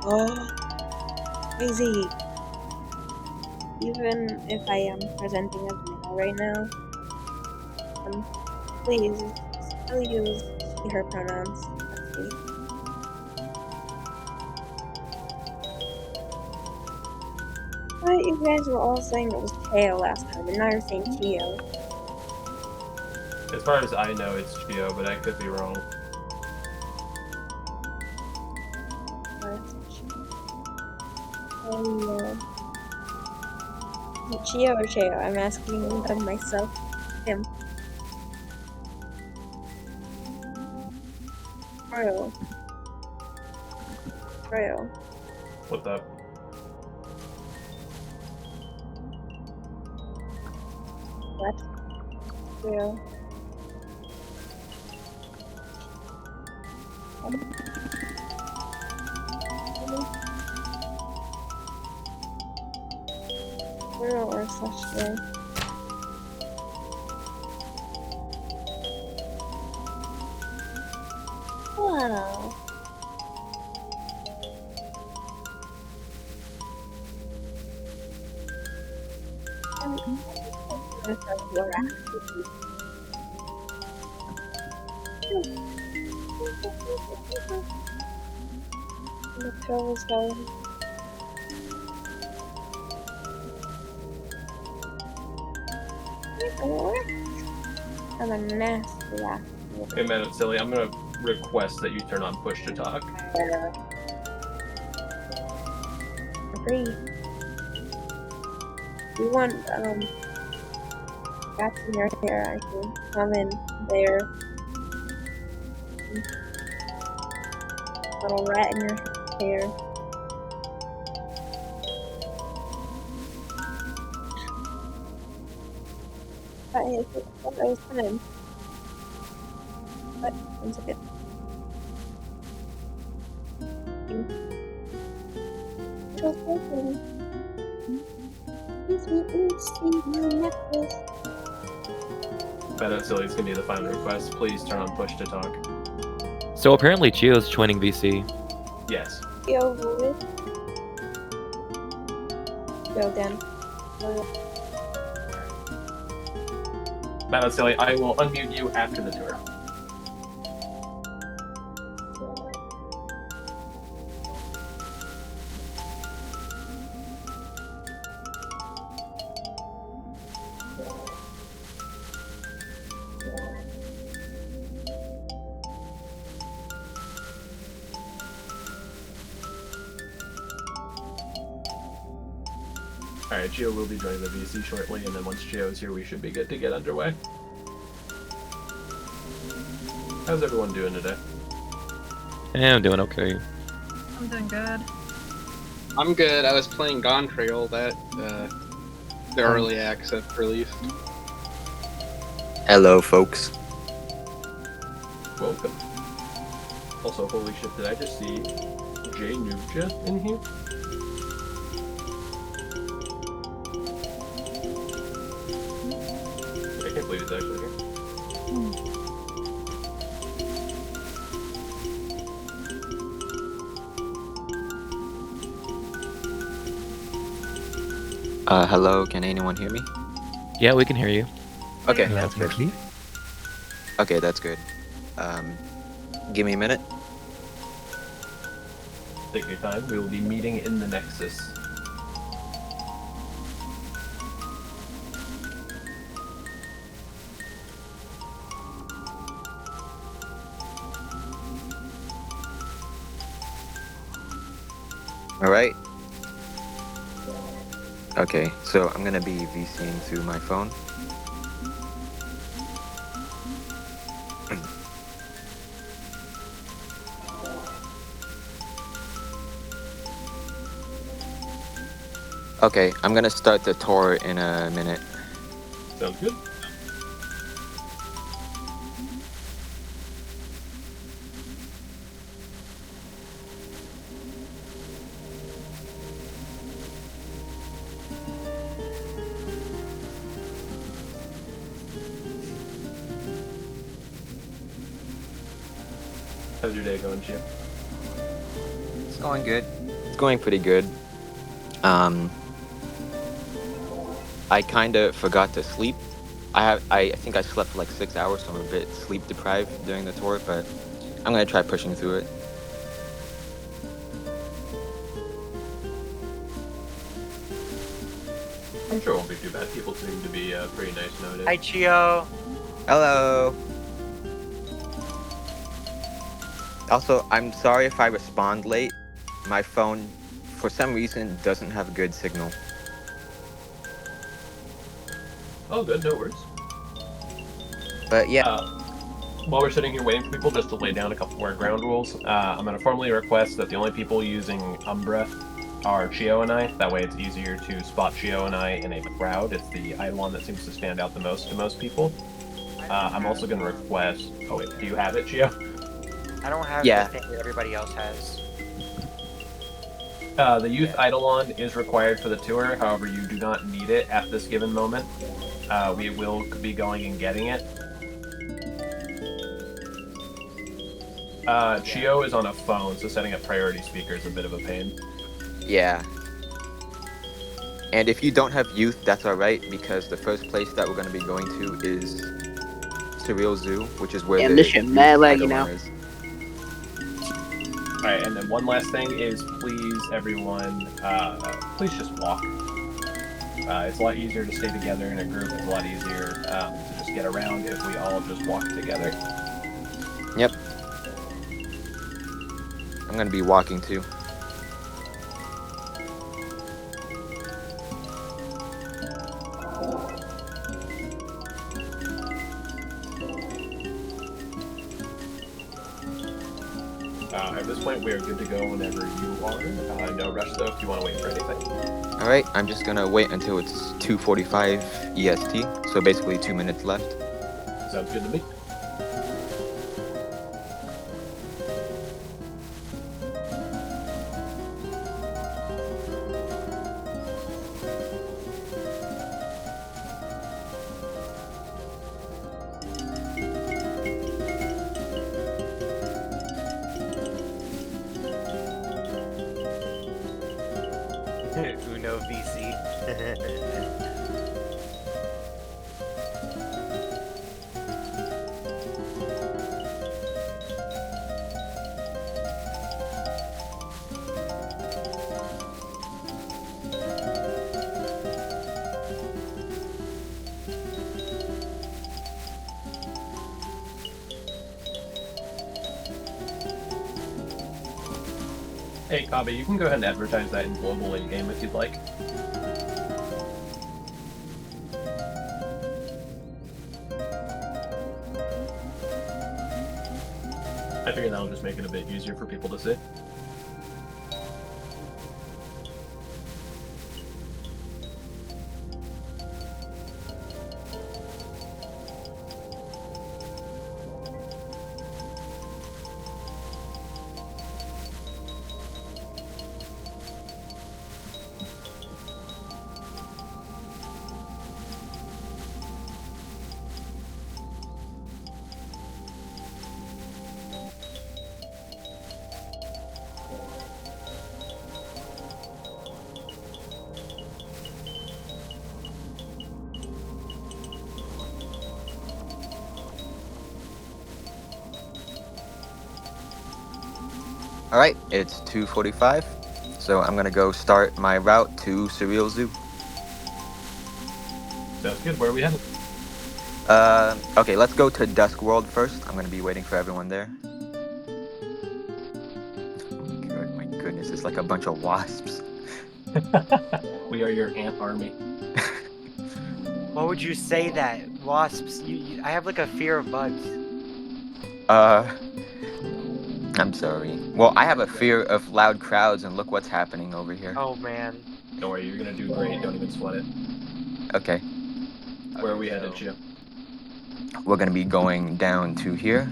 Oh, crazy. Even if I am presenting as male right now, please still use she, her pronouns. Let's see. But you guys were all saying it was Cheo last time, and now you're saying Cheo. As far as I know, it's Cheo, but I could be wrong. Cheo or Cheo? I'm asking of myself. Him. Royal. What's up? What? Royal. Royal or such way. Wow. The tail is going. I'm a nasty laugh. Hey, man, silly. I'm gonna request that you turn on push to talk. Agree. You want cats in your hair? I can come in there. Little rat in your hair. But I was gonna. But one second. Man, silly. It's gonna be the final request. Please turn on push to talk. So apparently Cheo's joining VC. Yes. Go with. Go again. Man, silly. I will unmute you after the tour. Alright, Cheo will be joining the VC shortly, and then once Cheo is here, we should be good to get underway. How's everyone doing today? Yeah, I'm doing okay. I'm doing good. I'm good. I was playing Gone Trail, that the early access release. Hello, folks. Welcome. Also, holy shit, did I just see Jay Nuja in here? I can't believe he's actually here. Hello, can anyone hear me? Yeah, we can hear you. Okay, Yeah. that's good. Okay, that's good. Give me a minute. Take your time. We will be meeting in the Nexus. Alright. Okay, so I'm gonna be VCing through my phone. Okay, I'm gonna start the tour in a minute. Sounds good. How's your day going, Cheo? going good. It's going pretty good. I kind of forgot to sleep. I think I slept for like 6 hours, so I'm a bit sleep deprived during the tour, but I'm gonna try pushing through it. I'm sure it won't be too bad. People seem to be pretty nice nowadays. Hi, Cheo. Hello. Also, I'm sorry if I respond late. My phone, for some reason, doesn't have good signal. Oh, good, no worries. But yeah. While we're sitting here waiting for people, just to lay down a couple more ground rules, I'm going to formally request that the only people using Umbra are Cheo and I. That way it's easier to spot Cheo and I in a crowd. It's the Eidolon that seems to stand out the most to most people. I'm also going to request... Oh wait, do you have it, Cheo? I don't have Yeah. the thing that everybody else has. The Youth Eidolon is required for the tour, however you do not need it at this given moment. We will be going and getting it. Cheo is on a phone, so setting up priority speaker is a bit of a pain. Yeah. And if you don't have youth, that's alright, because the first place that we're going to be going to is Surreal Zoo, which is where Damn, the this shit mad laggy Eidolon now. is. Alright, and then one last thing is please, everyone, please just walk. It's a lot easier to stay together in a group. It's a lot easier to just get around if we all just walk together. Yep. I'm going to be walking too. At this point, we are good to go whenever you are. No rush, though, if you want to wait for anything. Alright, I'm just going to wait until it's 2:45 EST, so basically 2 minutes left. Sounds good to me. Uno VC. Hey, Kabe, you can go ahead and advertise that in global in-game if you'd like. I figure that'll just make it a bit easier for people to see. Alright, it's 2:45, so I'm gonna go start my route to Surreal Zoo. Sounds good. Where are we headed? Okay, let's go to Dusk World first. I'm gonna be waiting for everyone there. Oh my goodness, it's like a bunch of wasps. We are your ant army. Why would you say that? Wasps. I have like a fear of bugs. I'm sorry. Well, I have a fear of loud crowds, and look what's happening over here. Oh man. Don't worry, you're gonna do great. Don't even sweat it. Okay, Where are we headed, Cheo? we're gonna be going down to here.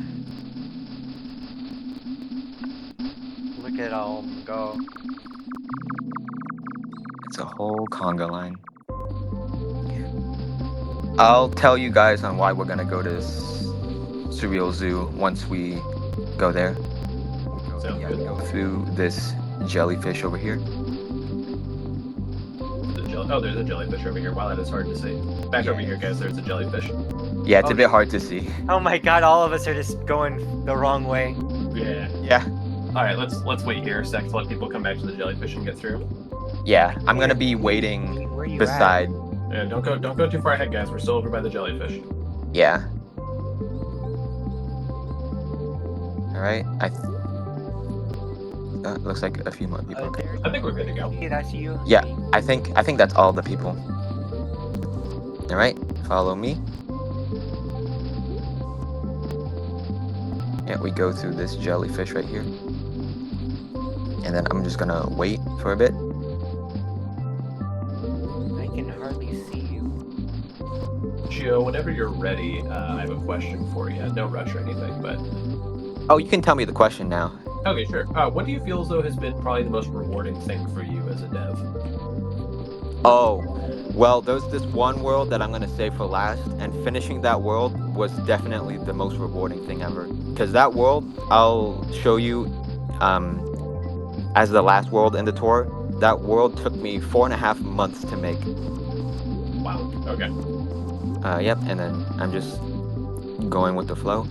Look at all of them go. It's a whole conga line. I'll tell you guys on why we're gonna go to Surreal Zoo once we go there. Sounds Yeah, good. we go through this jellyfish over here. Oh, there's a jellyfish over here. Wow, that is hard to see. Back over here, guys. There's a jellyfish. Yeah, it's a Okay. bit hard to see. Oh my god, all of us are just going the wrong way. Yeah. Yeah. All right, let's wait here a sec to let people come back to the jellyfish and get through. Yeah, I'm gonna be waiting Where are you beside. Yeah, don't go too far ahead, guys. We're still over by the jellyfish. Yeah. All right. Looks like a few more people. at? Okay. I think we're good to go. Hey, that's you. Yeah, I think that's all the people. All right, follow me. Yeah, we go through this jellyfish right here, and then I'm just gonna wait for a bit. I can hardly see you. Cheo, whenever you're ready, I have a question for you. No rush or anything, but Oh, you can tell me the question now. okay, sure. What do you feel as though has been probably the most rewarding thing for you as a dev? Oh, well, there's this one world that I'm gonna save for last, and finishing that world was definitely the most rewarding thing ever. Because that world, I'll show you, as the last world in the tour. That world took me 4.5 months to make. Wow. Okay. Yep, and then I'm just going with the flow.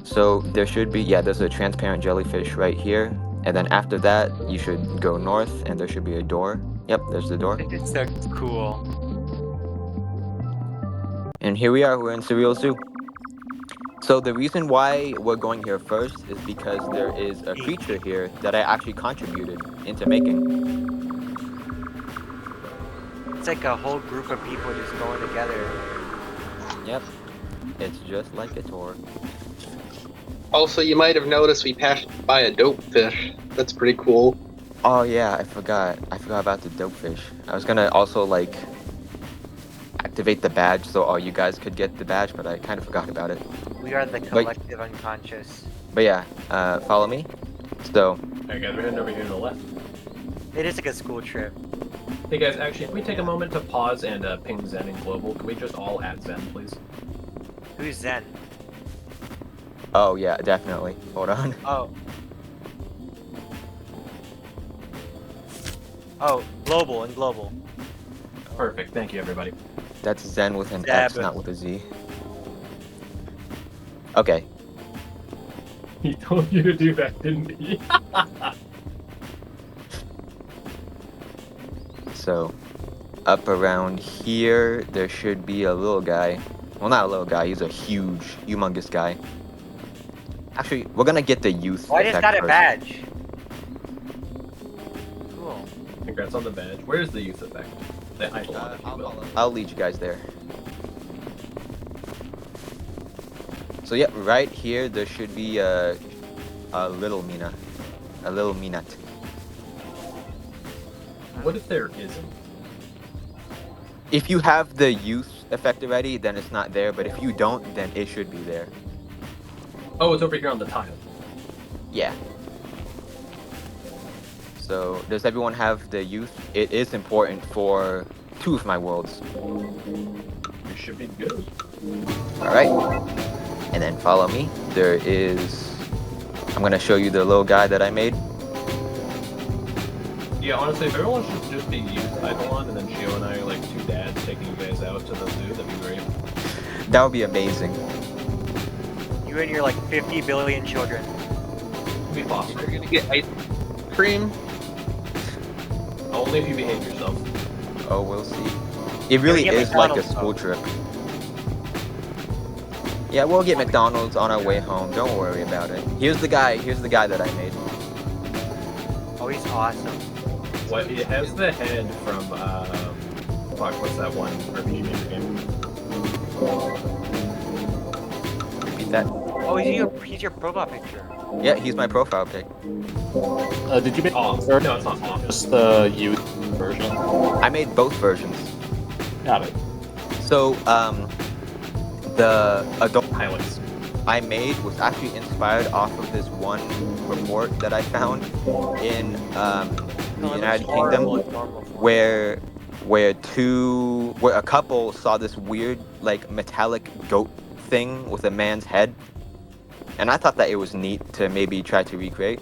So there should be, yeah, there's a transparent jellyfish right here. And then after that, you should go north, and there should be a door. Yep, there's the door. It's so cool. And here we are, we're in Surreal Zoo. So the reason why we're going here first is because there is a creature here that I actually contributed into making. It's like a whole group of people just going together. Yep, it's just like a tour. Also, you might have noticed we passed by a dope fish. That's pretty cool. Oh yeah, I forgot about the dope fish. I was gonna also like activate the badge so all you guys could get the badge, but I kind of forgot about it. We are the collective unconscious. But yeah, follow me. So, Alright, guys, we're heading over here to the left. It is like a school trip. Hey, guys, actually, can we take a moment to pause and ping Zen in Global? Can we just all add Zen, please? Who's Zen? oh yeah, definitely. Hold on. Oh. Oh, global and global. Perfect. Thank you, everybody. That's Zen with an X, Zeb. not with a Z. Okay. He told you to do that, didn't he? So, up around here, there should be a little guy. Well, not a little guy. He's a huge, humongous guy. Actually, we're gonna get the youth. Oh, I just effect got a first. badge. Cool. Congrats on the badge. Where's the youth effect? The idle one, if you will. I'll lead you guys there. So yeah, right here there should be a little Mina, a little Minat. What if there isn't? If you have the youth effect already, then it's not there. But if you don't, then it should be there. Oh, it's over here on the tile. Yeah. So does everyone have the youth? It is important for 2 of my worlds. We should be good. All right. And then follow me. There is. I'm gonna show you the little guy that I made. Yeah, honestly, if everyone should just be youth Eidolon, and then Cheo and I are like 2 dads taking you guys out to the zoo, that'd be great. That would be amazing. You and your like 50 billion children. It'd be possible. You're gonna get ice cream? Only if you behave yourself. Oh, we'll see. It really get is like a McDonald's, school though. trip. Yeah, we'll get McDonald's on our way home. Don't worry about it. Here's the guy that I made. Oh, he's awesome. What? It has the head from, fuck, what's that one RPG Maker game? Repeat that. Oh, he's your profile picture. Yeah, he's my profile pic. Did you make No, it's not off. just the youth version? I made both versions. Got it. So, the adult Highlights. I made was actually inspired off of this one report that I found in the United Kingdom, where a couple saw this weird like metallic goat thing with a man's head, and I thought that it was neat to maybe try to recreate.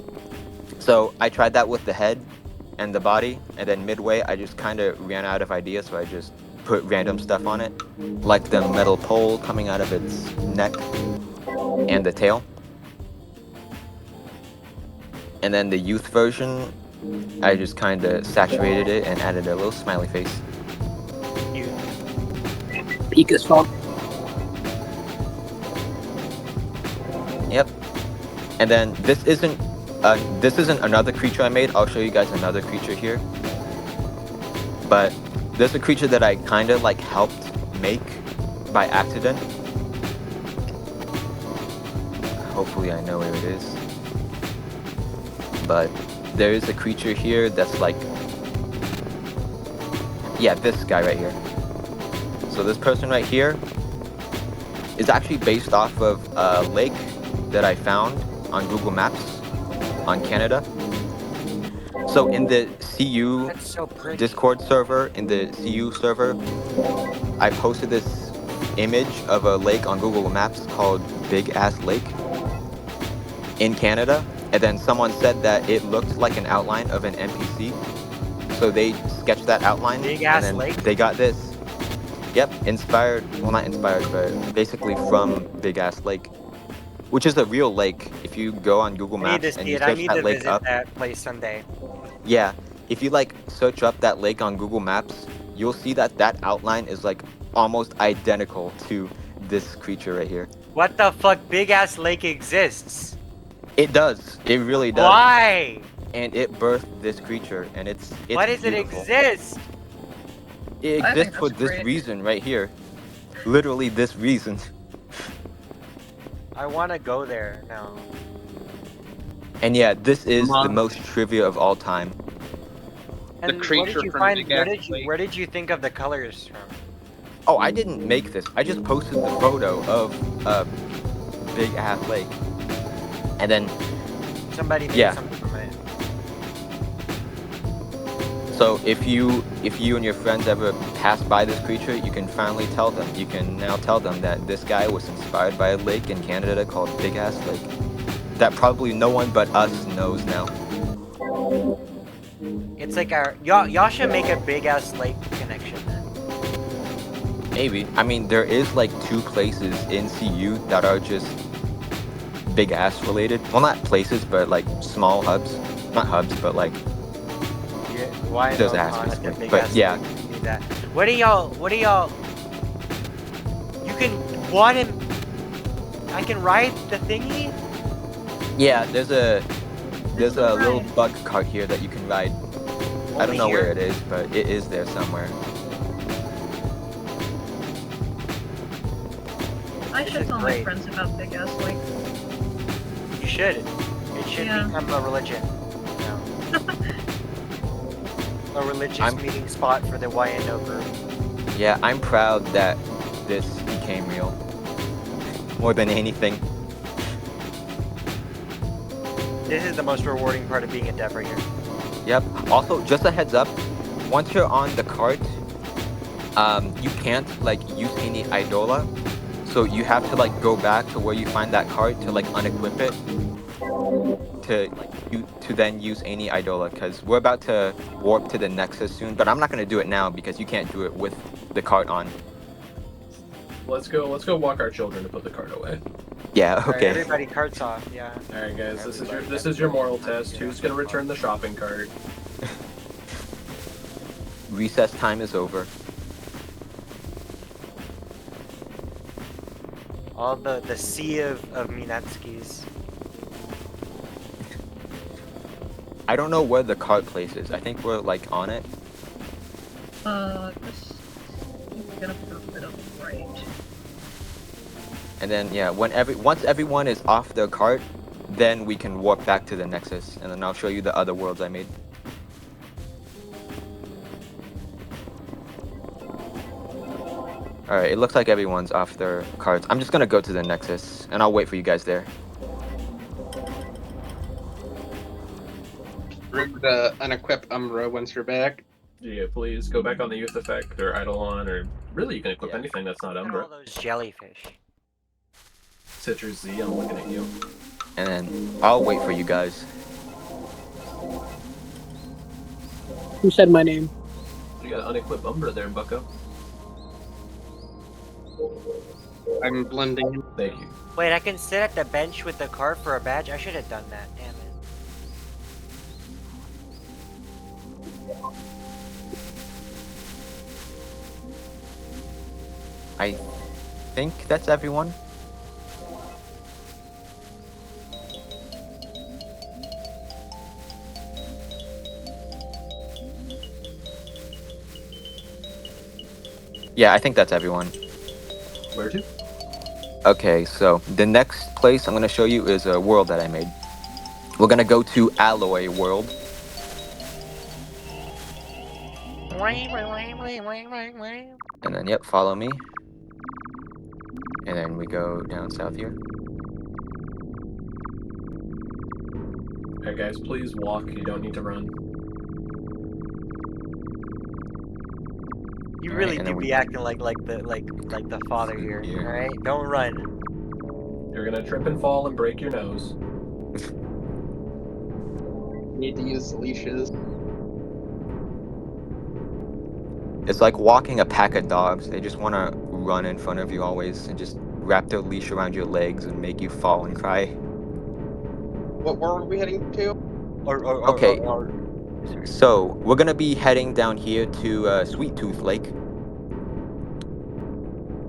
So I tried that with the head and the body, and then midway I just kind of ran out of ideas, so I just put random stuff on it, like the metal pole coming out of its neck and the tail. And then the youth version, I just kind of saturated it and added a little smiley face. Pika's fault. Yep. And then this isn't another creature I made. I'll show you guys another creature here. But there's a creature that I kind of like helped make by accident. Hopefully I know where it is. But there is a creature here that's like, yeah, this guy right here. So this person right here is actually based off of a lake that I found on Google Maps on Canada. So in the CU That's so pretty. Discord server, in the CU server, I posted this image of a lake on Google Maps called Big Ass Lake in Canada. And then someone said that it looked like an outline of an NPC. So they sketched that outline. Big Ass and then Lake? They got this. Yep, inspired, well not inspired, but basically from Big Ass Lake. Which is a real lake. If you go on Google I need Maps to and see you it. I search need that to lake visit up. that place someday. Yeah, if you like search up that lake on Google Maps, you'll see that that outline is like almost identical to this creature right here. What the fuck? Big ass lake exists. It does. It really does. Why? And it birthed this creature, and it's Why does it beautiful. exist? It I think exists for that's this great. reason right here. Literally this reason. I want to go there now. And yeah, this is the Mom. most trivia of all time. And what creature did you from find? Big Where Ass did you Lake. Where did you think of the colors from? Oh, I didn't make this. I just posted the photo of Big Ass Lake. And then, Somebody made Yeah. something from it. so if you and your friends ever pass by this creature, you can finally tell them. You can now tell them that this guy was inspired by a lake in Canada called Big Ass Lake. That probably no one but us knows now. It's like our y'all should make a big ass lake connection then. Maybe. I mean, there is like 2 places in CU that are just big ass related. Well, not places, but like small hubs. Not hubs, but like, Yeah, why Just no, ask on me a something, big but ass yeah. lake, you need that. What do y'all? You can what? I can ride the thingy. yeah, there's a little ride. bug cart here that you can ride. I don't Only know where here? it is, but it is there somewhere. I This should is tell my great. friends about Big Ass Lake. You should. It should Yeah. become a religion. No. A religious I'm- meeting spot for the YNO group. Yeah, I'm proud that this became real. More than anything. This is the most rewarding part of being a dev right here. Yep. Also, just a heads up, once you're on the cart, you can't like use any idola. So you have to like go back to where you find that cart to like unequip it to then use any idola, because we're about to warp to the Nexus soon, but I'm not gonna do it now because you can't do it with the cart on. Let's go walk our children to put the cart away. Yeah, Alright, okay. everybody carts off. Yeah. Alright guys, this is your moral test. Who's gonna return the shopping cart? Recess time is over. All the sea of Minatskis. I don't know where the cart place is. I think we're like on it. Just gonna put a bit of right. And then yeah, once everyone is off the cart, then we can warp back to the Nexus, and then I'll show you the other worlds I made. Alright, it looks like everyone's off their carts. I'm just gonna go to the Nexus, and I'll wait for you guys there. Remember to unequip Umbra once you're back. Yeah, please go back on the youth effect or Eidolon, or really you can equip Yeah. anything that's not Look at Umbra. all those jellyfish. Citrus Z, I'm looking at you. And then I'll wait for you guys. Who said my name? You got unequipped Umbra there, bucko. I'm blending in. Thank you. Wait, I can sit at the bench with the card for a badge? I should have done that. Damn it. I think that's everyone. Yeah, I think that's everyone. Where to? Okay, so the next place I'm going to show you is a world that I made. We're going to go to Alloy World. And then, yep, follow me. And then we go down south here. Alright, guys, please walk. You don't need to run. You Alright, really and do then be acting like the father here. Here. Alright? Don't run. You're gonna trip and fall and break your nose. Need to use the leashes. It's like walking a pack of dogs. They just want to run in front of you always and just wrap their leash around your legs and make you fall and cry. What world are we heading to? Okay. So we're gonna be heading down here to Sweet Tooth Lake.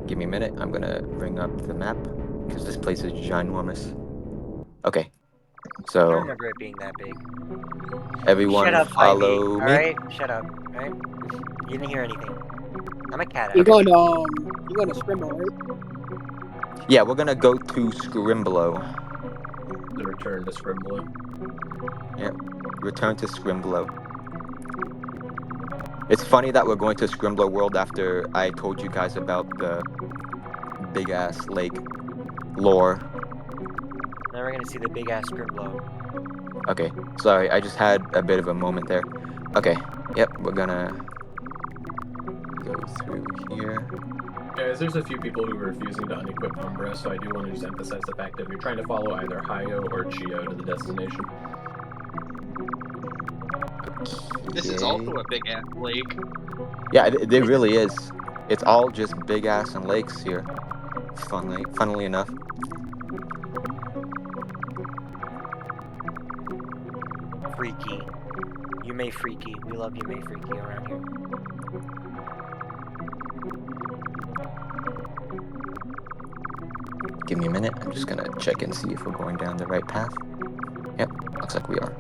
Give me a minute. I'm gonna bring up the map because this place is ginormous. Okay. I So don't remember it being that big. everyone Shut up, follow Ivy. me. Alright? Shut up. Alright? You didn't hear anything. I'm a cat. You Okay. going to Scrimble, right? Yeah, we're gonna go to Scrimblow. The return to Scrimblow. Return to Scrimblow. It's funny that we're going to Scrimblow World after I told you guys about the big ass lake lore. Now we're gonna see the big ass Scrimblow. Okay, sorry, I just had a bit of a moment there. Okay, yep, we're gonna go through here. Guys, there's a few people who are refusing to unequip Umbra, so I do want to just emphasize the fact that if you're trying to follow either Hyo or Cheo to the destination. This is also a big ass lake. Yeah, it really is. It's all just big ass and lakes here. Funnily enough. Freaky. Yume Freaky. We love Yume Freaky around here. Give me a minute. I'm just gonna check and see if we're going down the right path. Yep, looks like we are.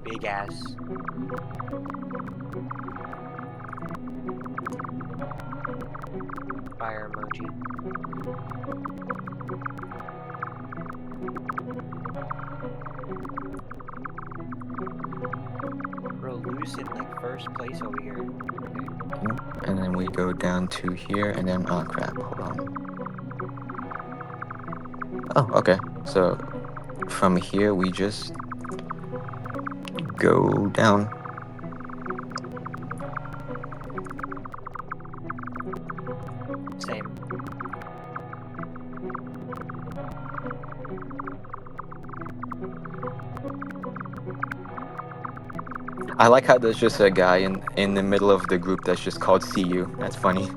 Big ass. Fire emoji. Bro, loose in like first place over here. Okay. And then we go down to here, and then oh crap, hold on. Oh, okay. So from here we just go down. Same. I like how there's just a guy in the middle of the group that's just called See You. That's funny.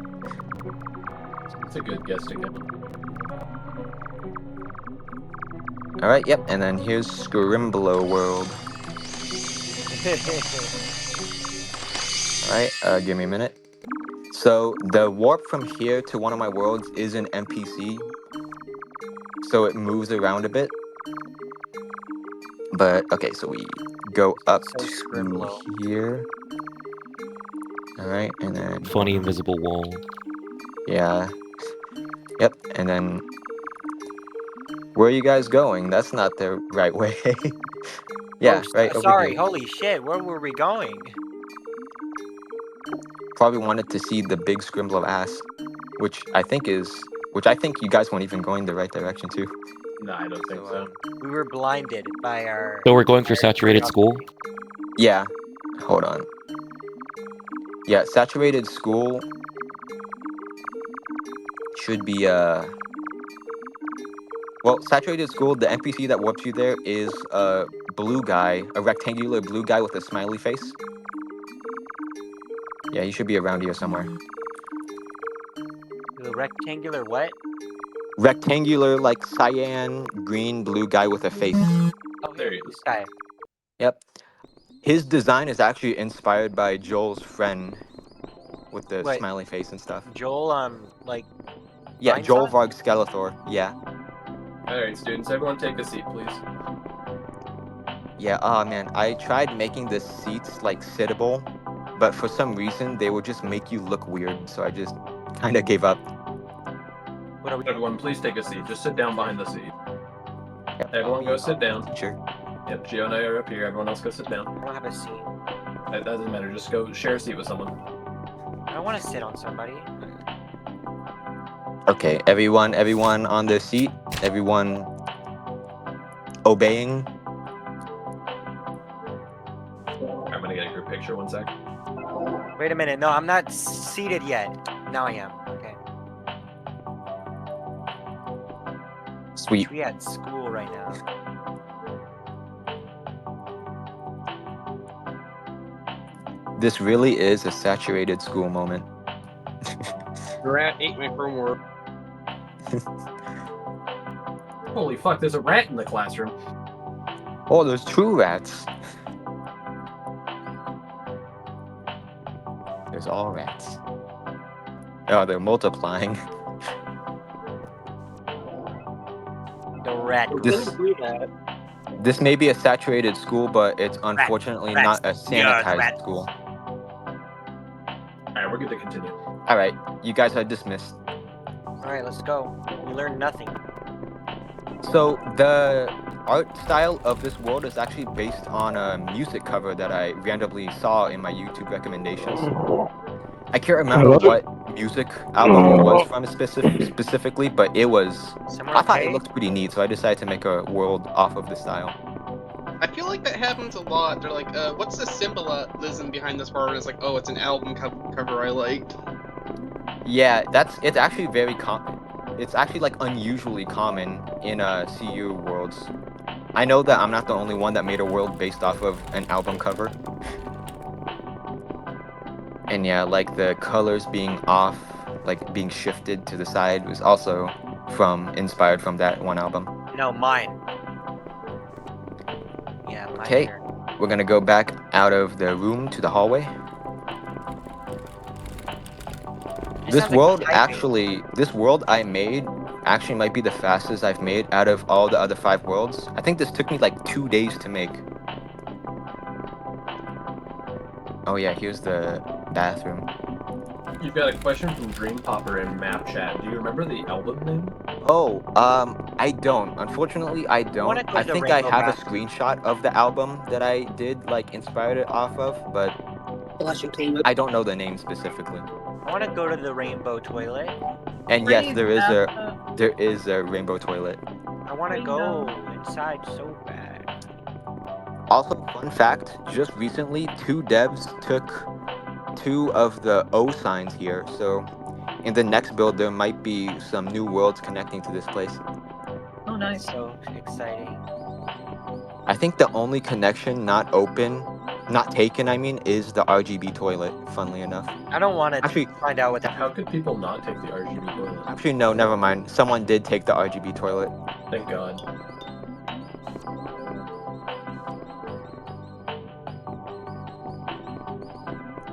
It's a good guess to get. Alright, yep, and then here's Scrimblow World. Alright, give me a minute. So the warp from here to one of my worlds is an NPC. So it moves around a bit. But okay, so we go up So to Scrimblow. here. Alright, and then Funny invisible wall. yeah. Yep, and then where are you guys going? That's not the right way. Yeah, Oh, right over sorry. here. Holy shit. Where were we going? Probably wanted to see the big Scrimblow ass, which I think you guys weren't even going the right direction too. No, I don't think so. We were blinded by our. So we're going for saturated school? Yeah, hold on. Yeah, saturated school should be well, saturated school. The NPC that warps you there is blue guy, a rectangular blue guy with a smiley face. Yeah, he should be around here somewhere. The rectangular what? Rectangular, like cyan, green, blue guy with a face. Oh, There here, he this is. guy. Yep. His design is actually inspired by Joel's friend with the What? smiley face and stuff. Joel, like, Yeah, Vine Joel Sauce? Varg Skeletor. Yeah. Alright, students, everyone take a seat, please. Yeah, oh man, I tried making the seats like sittable, but for some reason they would just make you look weird, so I just kind of gave up. What are we? Everyone, please take a seat. Just sit down behind the seat. Yep, Everyone go sit down. Teacher. Yep, Cheo and I are up here. Everyone else go sit down. I don't have a seat. That doesn't matter. Just go share a seat with someone. I don't want to sit on somebody. Okay, everyone on their seat. Everyone obeying. I'm gonna get a group picture. 1 sec. Wait a minute. No, I'm not seated yet. Now I am. Okay. Sweet. We at school right now. This really is a saturated school moment. Rat ate my homework. Holy fuck! There's a rat in the classroom. Oh, there's true rats. There's all rats. Oh, they're multiplying. The rat. This may be a saturated school, but it's unfortunately rats. not a Yeah, sanitized rats. school. Alright, we're good to continue. Alright, you guys are dismissed. Alright, let's go. We learned nothing. So, the art style of this world is actually based on a music cover that I randomly saw in my YouTube recommendations. I can't remember what music album it was from specifically, but it was... Someone I thought okay? it looked pretty neat, so I decided to make a world off of the style. I feel like that happens a lot. They're like, what's the symbolism behind this part? And it's like, oh, it's an album cover I liked. Yeah, it's actually very common. It's actually like unusually common in CU worlds. I know that I'm not the only one that made a world based off of an album cover. And yeah, like the colors being off, like being shifted to the side was also inspired from that one album. No, mine. Yeah, mine. Okay, we're gonna go back out of the room to the hallway. This world I made actually might be the fastest I've made out of all the other 5 worlds. I think this took me like 2 days to make. Oh yeah, here's the bathroom. You've got a question from Dream Popper in map chat. Do you remember the album name? Oh, I don't. Unfortunately, I don't. I think I have a screenshot of the album that I did, like, inspired it off of, but I don't know the name specifically. I want to go to the rainbow toilet. And yes, there is a rainbow toilet. I want to go inside so bad. Also, fun fact, just recently, 2 devs took 2 of the O signs here, so in the next build there might be some new worlds connecting to this place. Oh, nice. So exciting. I think the only connection not taken, is the RGB toilet, funnily enough. I don't want to Actually, find out what the How could people not take the RGB toilet? Actually, no, never mind. Someone did take the RGB toilet. Thank God.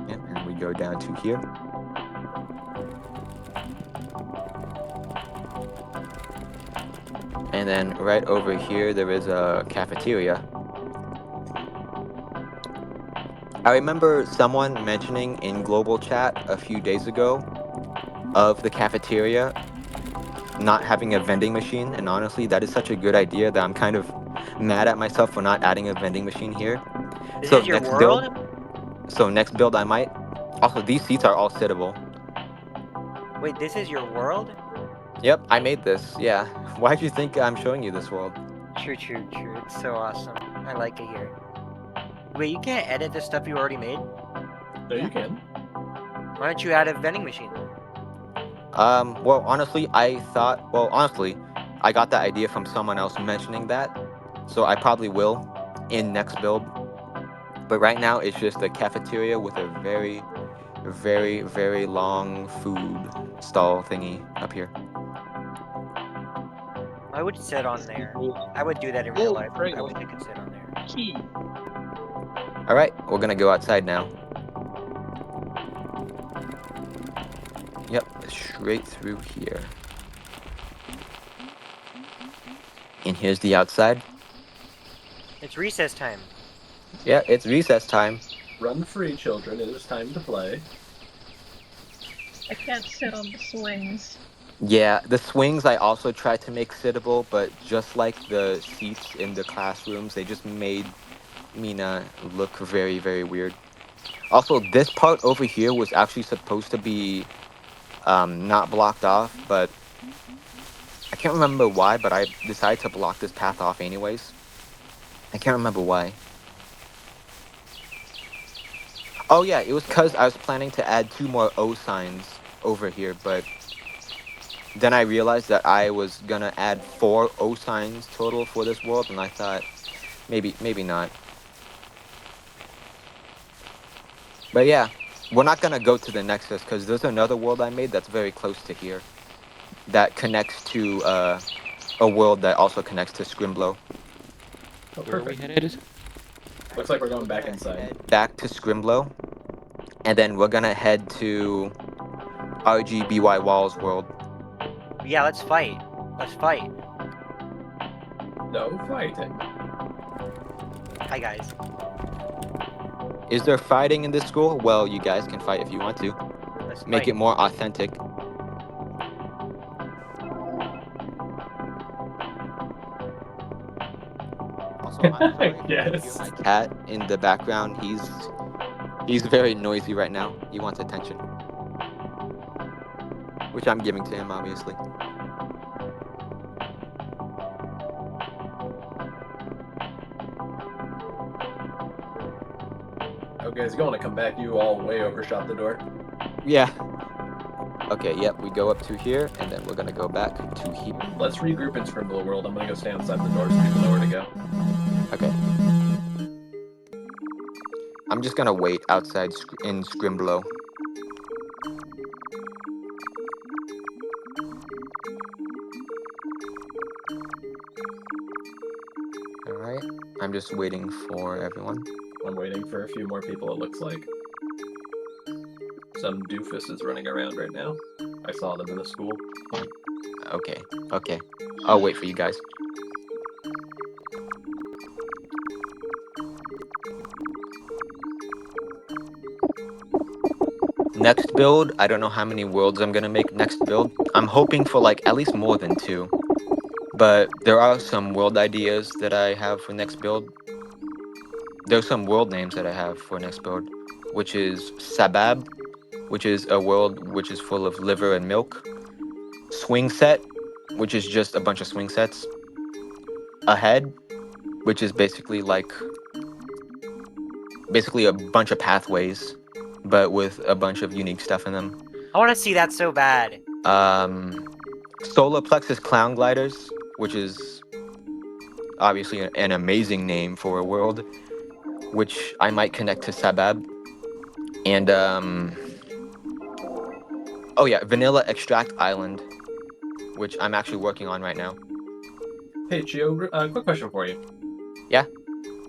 And we go down to here. And then right over here, there is a cafeteria. I remember someone mentioning in global chat a few days ago of the cafeteria not having a vending machine, and honestly, that is such a good idea that I'm kind of mad at myself for not adding a vending machine here. This is your world? Next build I might. Also, these seats are all sittable. Wait, this is your world? Yep, I made this, yeah. Why'd you think I'm showing you this world? True. It's so awesome. I like it here. Wait, you can't edit the stuff you already made? No, you can. Why don't you add a vending machine? Well, honestly, I got that idea from someone else mentioning that, so I probably will. in next build. But right now, it's just a cafeteria with a very, very, very long food stall thingy up here. I would sit on there. I would do that in real Oh, life. great. I wish I could sit on there. Key. All right, we're gonna go outside now. Yep, straight through here. And here's the outside. It's recess time. Yeah, it's recess time. Run free, children. It is time to play. I can't sit on the swings. Yeah, the swings I also tried to make sittable, but just like the seats in the classrooms, they just made Mina look very, very weird. Also, this part over here was actually supposed to be not blocked off, but I can't remember why, but I decided to block this path off anyways. I can't remember why. Oh yeah, it was because I was planning to add 2 more O signs over here, but then I realized that I was gonna add 4 O signs total for this world, and I thought maybe not. But yeah, we're not gonna go to the Nexus because there's another world I made that's very close to here that connects to a world that also connects to Scrimblow. Oh, Where are we perfect. headed? Looks like we're going back inside. Head back to Scrimblow, and then we're gonna head to RGBY Walls world. Yeah, let's fight. Let's fight. No fighting. Hi guys. Is there fighting in this school? Well, you guys can fight if you want to. Let's Make fight. it more authentic. Also, I'm sorry if you can hear Yes. my cat in the background. He's very noisy right now. He wants attention, which I'm giving to him, obviously. Okay, he's going to come back. You all way overshot the door. Yeah. Okay, yep, we go up to here, and then we're gonna go back to here. Let's regroup in Scrimblow World. I'm gonna go stand outside the door so people know where to go. Okay. I'm just gonna wait outside in Scrimblow. Alright, I'm just waiting for everyone. I'm waiting for a few more people, it looks like. Some doofus is running around right now. I saw them in the school. Okay, okay. I'll wait for you guys. Next build, I don't know how many worlds I'm gonna make next build. I'm hoping for like at least more than 2. But there are some world ideas that I have for next build. There's some world names that I have for next build, which is Sabab, which is a world which is full of liver and milk. Swing set, which is just a bunch of swing sets. Ahead, which is basically a bunch of pathways, but with a bunch of unique stuff in them. I want to see that so bad. Solar Plexus Clown Gliders, which is obviously an amazing name for a world, which I might connect to Sabab. And oh yeah, Vanilla Extract Island, which I'm actually working on right now. Hey, Cheo, quick question for you. Yeah?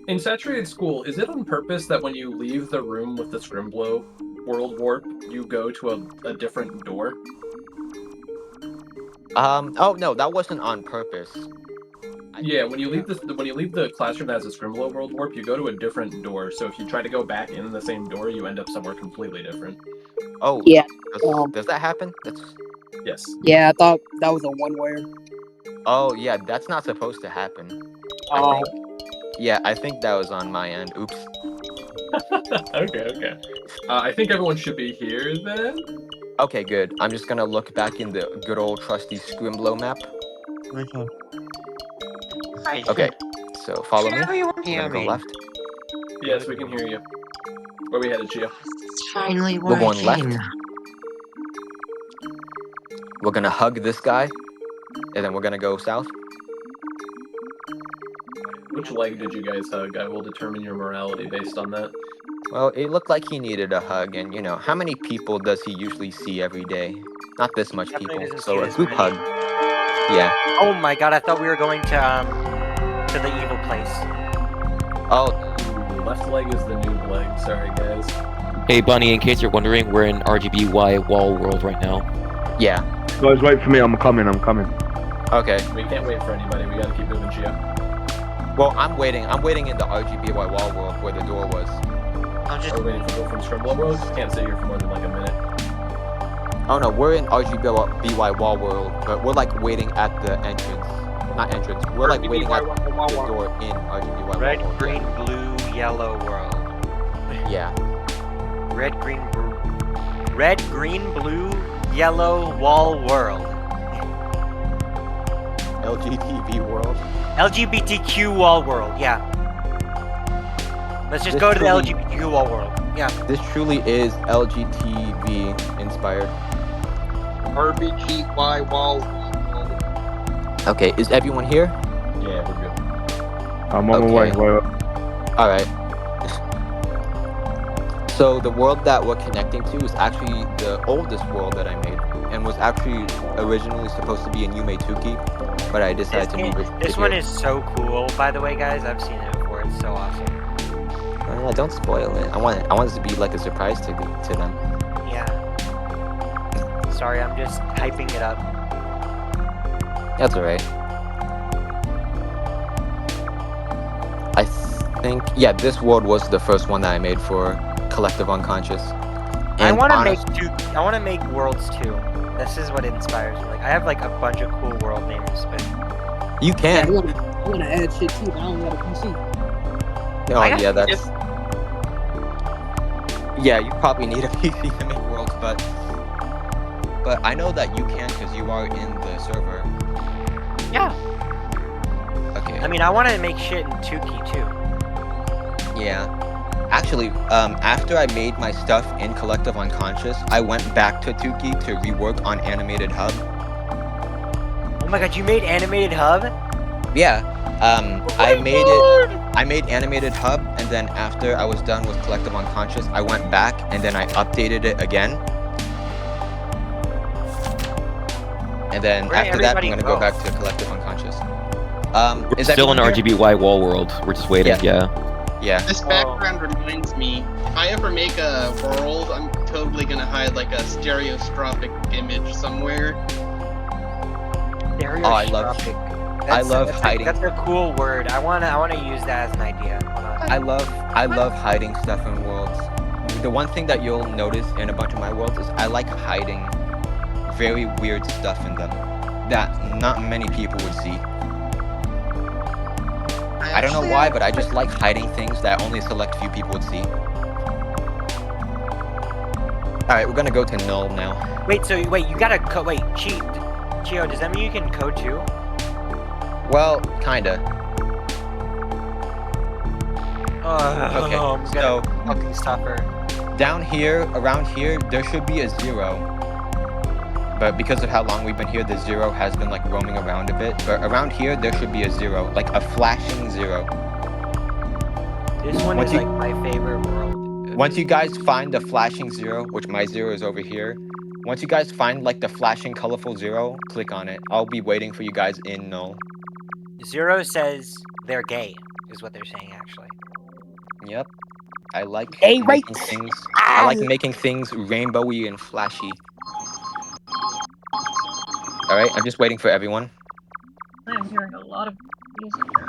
In Saturated School, is it on purpose that when you leave the room with the Scrimblow world warp, you go to a different door? Oh no, that wasn't on purpose. Yeah, when you leave the classroom that has a Scrimblow world warp, you go to a different door. So if you try to go back in the same door, you end up somewhere completely different. Oh Yeah. Does that happen? Yes. Yeah, I thought that was a one-wayer. Oh yeah, that's not supposed to happen. Oh, I think that was on my end. Oops. Okay. I think everyone should be here then. Okay, good. I'm just gonna look back in the good old trusty Scrimblow map. Okay, so follow me. We're gonna go left. Yes, we can hear you. Where we headed, Cheo? Finally We're going left. working. We're gonna hug this guy, and then we're gonna go south. What Which leg did you guys hug? I will determine your morality based on that. Well, it looked like he needed a hug, and how many people does he usually see every day? Not this much Definitely people. doesn't see So a this group many. hug. Yeah. Oh my god, I thought we were going to the evil place. Oh, Ooh, left leg is the noob leg. Sorry, guys. Hey, Bunny, in case you're wondering, we're in RGBY wall world right now. yeah. Guys, wait for me. I'm coming. Okay. We can't wait for anybody. We gotta keep moving, Cheo. Well, I'm waiting in the RGBY wall world where the door was. I'm just. Are we waiting for Bill from Scrimbler World? Can't sit here for more than like a minute. Oh no, we're in RGBY wall world, but we're like waiting at the entrance. Not entrance. We're like waiting at the door in RGBY Red, wall world. green, blue, yellow world. Yeah. Red, green, blue, yellow wall world. LGTV world. LGBTQ wall world, yeah. Let's just go to the LGBTQ wall world. Yeah. This truly is LGTV inspired. RBGY wall. Okay, is everyone here? Yeah, we're good. I'm on my way. Alright. So the world that we're connecting to is actually the oldest world that I made, and was actually originally supposed to be in Yume Nikki, but I decided to move it. This one is so cool, by the way, guys. I've seen it before. It's so awesome. Yeah, don't spoil it. I want it to be like a surprise to them. Yeah. Sorry, I'm just hyping it up. That's alright. I think this world was the first one that I made for Collective Unconscious. I And want to make worlds too. This is what inspires me. Like I have like a bunch of cool world names, but you can. I want to add shit too, but I don't got a PC. Oh yeah, that's. Yeah, you probably need a PC to make worlds, but I know that you can because you are in the server. yeah. Okay. I mean, I want to make shit in Tukey too. Yeah. Actually, after I made my stuff in Collective Unconscious, I went back to Tukey to rework on Animated Hub. Oh my god, you made Animated Hub? Yeah. I made Animated Hub, and then after I was done with Collective Unconscious, I went back and then I updated it again. And then after that, I'm gonna go back to Collective Unconscious. We're still in RGBY wall world. We're just waiting. Yeah. This background reminds me, if I ever make a world, I'm totally gonna hide like a stereoscopic image somewhere. Oh, I love hiding. That's a cool word. I wanna use that as an idea. I love hiding stuff in worlds. The one thing that you'll notice in a bunch of my worlds is I like hiding very weird stuff in them that not many people would see. I don't know why, but I just like hiding things that only a select few people would see. Alright, we're gonna go to null now. Wait, you gotta code. Wait, Cheo, does that mean you can code too? Well, kinda. Okay, Okay, so fucking suffer. down here, around here, there should be a 0. But because of how long we've been here, the 0 has been like roaming around a bit. But around here, there should be a 0, like a flashing 0. This one is like my favorite world. Once you guys find the flashing 0, which my 0 is over here, once you guys find like the flashing colorful 0, click on it. I'll be waiting for you guys in null. 0 says they're gay, is what they're saying actually. Yep. I like Gay making rights. things. I like making things rainbowy and flashy. All right, I'm just waiting for everyone. I'm hearing a lot of music here.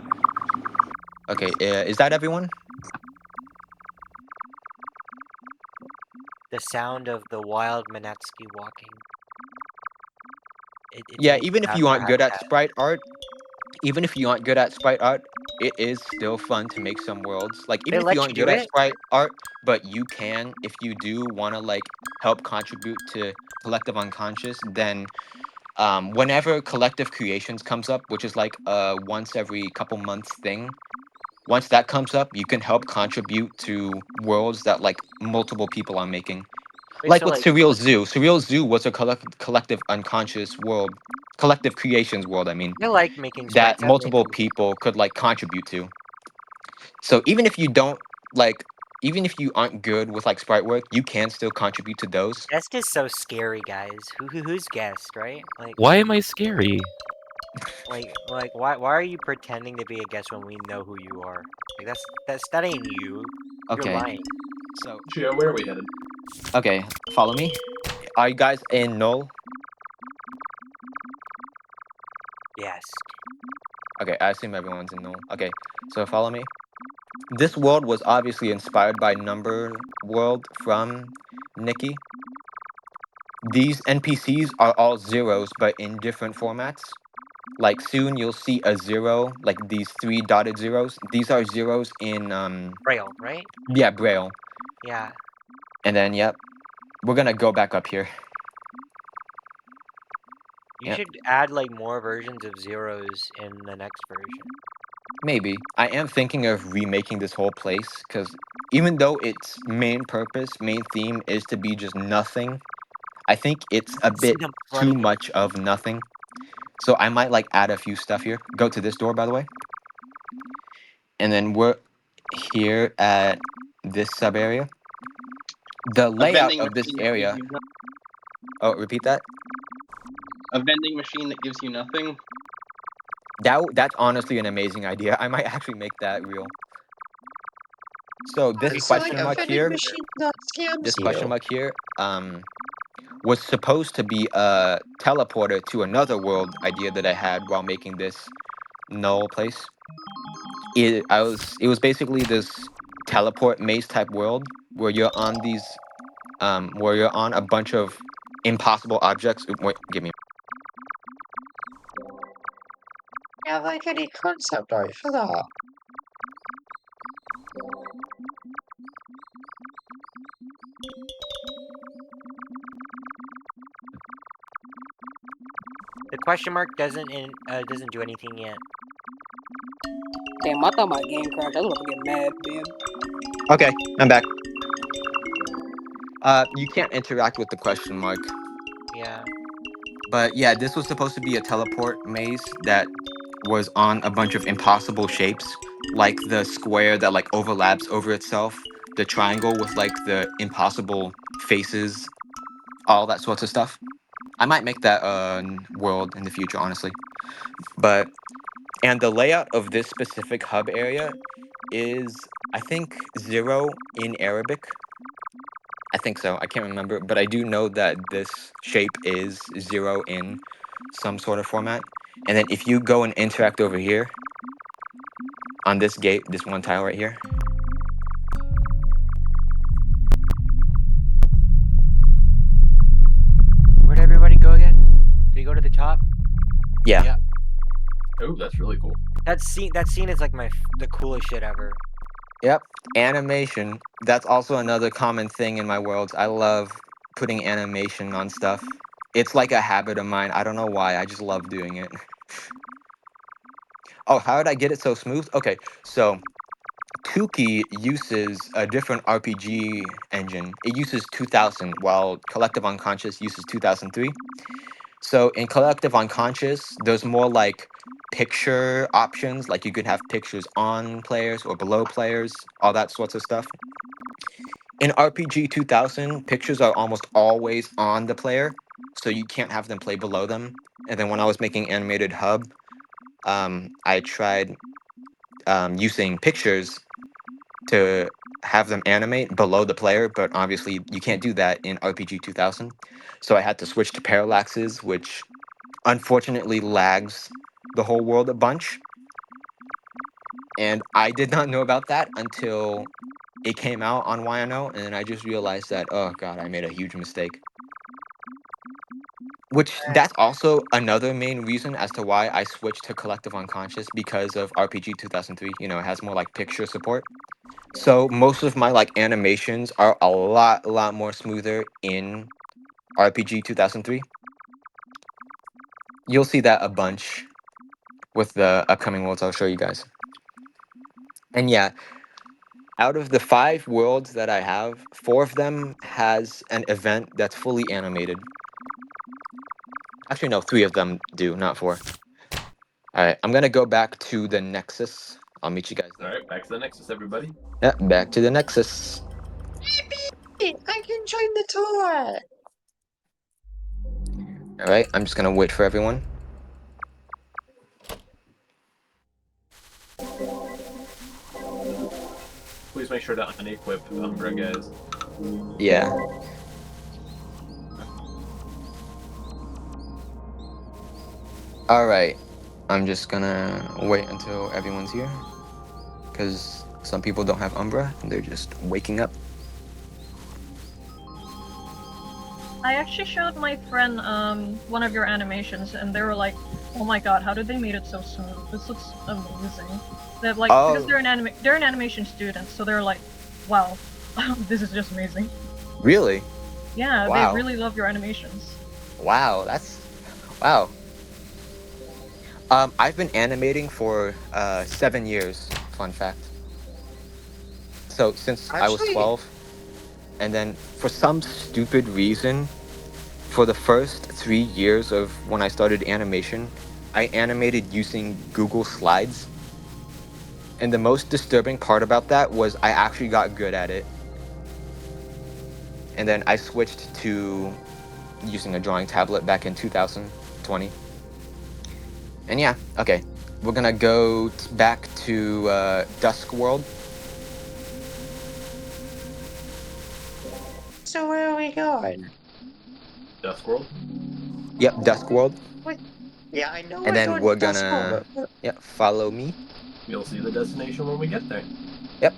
Okay, is that everyone? The sound of the wild Manatsuki walking. Yeah, even if you aren't good at sprite art, it is still fun to make some worlds. Like even if you aren't good at sprite art, but you can, if you do want to like help contribute to Collective Unconscious, then whenever Collective Creations comes up, which is like a once every couple months thing, once that comes up, you can help contribute to worlds that like multiple people are making. Like with Surreal Zoo. Surreal Zoo was a Collective Unconscious world, Collective Creations world, I mean. I like making that multiple people could like contribute to. So even if you don't like, even if you aren't good with like sprite work, you can still contribute to those. Guest is so scary, guys. Who's guest, right? Like, Why am I scary? why are you pretending to be a guest when we know who you are? Like, that ain't you. You're Okay. lying. So Cheo, where are we headed? okay, follow me. Are you guys in null? Yes. Okay, I assume everyone's in null. Okay, so follow me. This world was obviously inspired by Number World from Nikki. These NPCs are all zeros, but in different formats. Like soon you'll see a zero, like these 3 dotted zeros. These are zeros in Braille, right? yeah, Braille. Yeah. And then yep, we're gonna go back up here. You Yep. should add like more versions of zeros in the next version. Maybe. I am thinking of remaking this whole place because even though its main purpose, main theme is to be just nothing, I think it's a See bit them too running. much of nothing. So I might like add a few stuff here. Go to this door, by the way. And then we're here at this sub area. The A layout vending of this machine that gives area. you Oh, repeat that. a vending machine that gives you nothing. That's honestly an amazing idea. I might actually make that real. So this It's question like a mark vending here, machine this question mark here, was supposed to be a teleporter to another world idea that I had while making this null place. It was basically this teleport maze type world where you're on these where you're on a bunch of impossible objects. Wait, give me. Yeah, like any concept art for that. The question mark doesn't do anything yet. Damn, I thought my game crashed. I was about to get mad, man. Okay, I'm back. You can't interact with the question mark. Yeah. But yeah, this was supposed to be a teleport maze that was on a bunch of impossible shapes, like the square that like overlaps over itself, the triangle with like the impossible faces, all that sorts of stuff. I might make that world in the future, honestly. But and the layout of this specific hub area is, I think, 0 in Arabic. I think so. I can't remember, but I do know that this shape is 0 in some sort of format. And then if you go and interact over here on this gate, this one tile right here. Where'd everybody go again? Did you go to the top? Yeah. Yeah. Oh, that's really cool. That scene is like the coolest shit ever. Yep. Animation. That's also another common thing in my worlds. I love putting animation on stuff. It's like a habit of mine. I don't know why. I just love doing it. Oh, how did I get it so smooth? Okay, so Tuki uses a different RPG engine. It uses 2000, while Collective Unconscious uses 2003. So in Collective Unconscious, there's more like picture options, like you could have pictures on players or below players, all that sorts of stuff. In RPG 2000, pictures are almost always on the player, so you can't have them play below them. And then when I was making Animated Hub, I tried using pictures to have them animate below the player, but obviously you can't do that in RPG 2000. So I had to switch to parallaxes, which unfortunately lags the whole world a bunch. And I did not know about that until it came out on YNO, and then I just realized that, oh god, I made a huge mistake. Which that's also another main reason as to why I switched to Collective Unconscious, because of RPG 2003. You know, it has more like picture support. So most of my like animations are a lot more smoother in RPG 2003. You'll see that a bunch with the upcoming worlds I'll show you guys. And yeah, out of the 5 worlds that I have, 4 of them has an event that's fully animated. Actually, no, 3 of them do, not 4. All right, I'm gonna go back to the Nexus. I'll meet you guys All there. right, back to the Nexus, everybody. Yeah, back to the Nexus. I can join the tour. All right, I'm just gonna wait for everyone. Please make sure to unequip Umbra, guys. Yeah. All right, I'm just gonna wait until everyone's here, because some people don't have Umbra and they're just waking up. I actually showed my friend one of your animations, and they were like, "Oh my god, how did they made it so smooth? This looks amazing." They're like, because they're an animation student, so they're like, "Wow, this is just amazing." Really? Yeah, Wow. they really love your animations. Wow, wow. I've been animating for 7 years. Fun fact. So since I was 12, and then for some stupid reason, for the first 3 years of when I started animation, I animated using Google Slides. And the most disturbing part about that was I actually got good at it. And then I switched to using a drawing tablet back in 2020. And yeah, okay. We're gonna go back to Dusk World. So where are we going? Dusk World? Yep, Dusk World. Yeah, I know. And then we're Dusk gonna World. follow me. You'll see the destination when we get there. Yep.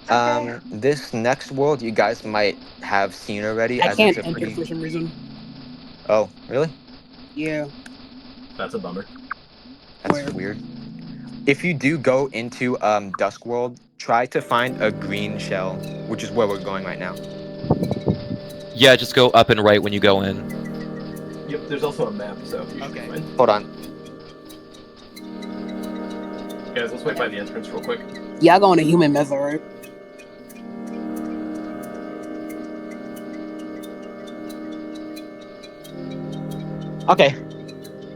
Okay. This next world you guys might have seen already, I as can't it's a enter pretty. for some reason. Oh, really? Yeah. That's a bummer. That's weird. If you do go into Dusk World, try to find a green shell, which is where we're going right now. Yeah, just go up and right when you go in. Yep, there's also a map, so you should be fine. Hold on. Guys, let's wait by the entrance real quick. Y'all going to human method, right? Okay.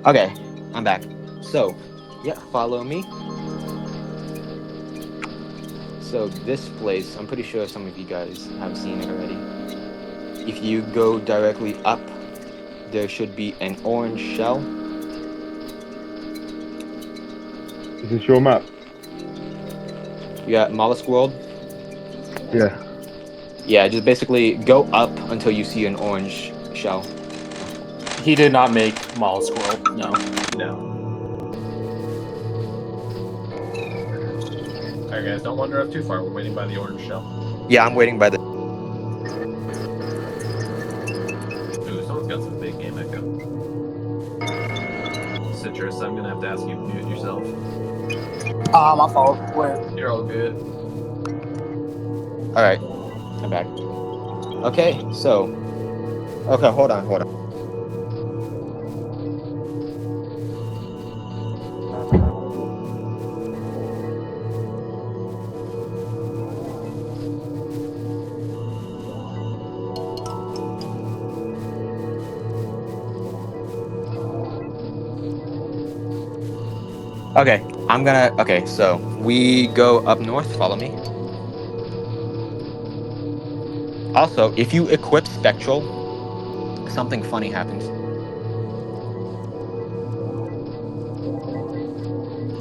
Okay, I'm back. So, yeah, follow me. So this place, I'm pretty sure some of you guys have seen it already. If you go directly up, there should be an orange shell. Is this your map? You at Mollusk World? Yeah. Yeah, just basically go up until you see an orange shell. He did not make Mollusk World, no. No. Alright guys, don't wander up too far. We're waiting by the orange shell. Yeah, I'm waiting by the... Ooh, someone's got some big game echo. Citrus, I'm gonna have to ask you to mute yourself. My fault. Where? You're all good. Alright, I'm back. Okay, so... Okay, hold on. Okay, so we go up north, follow me. Also, if you equip Spectral, something funny happens.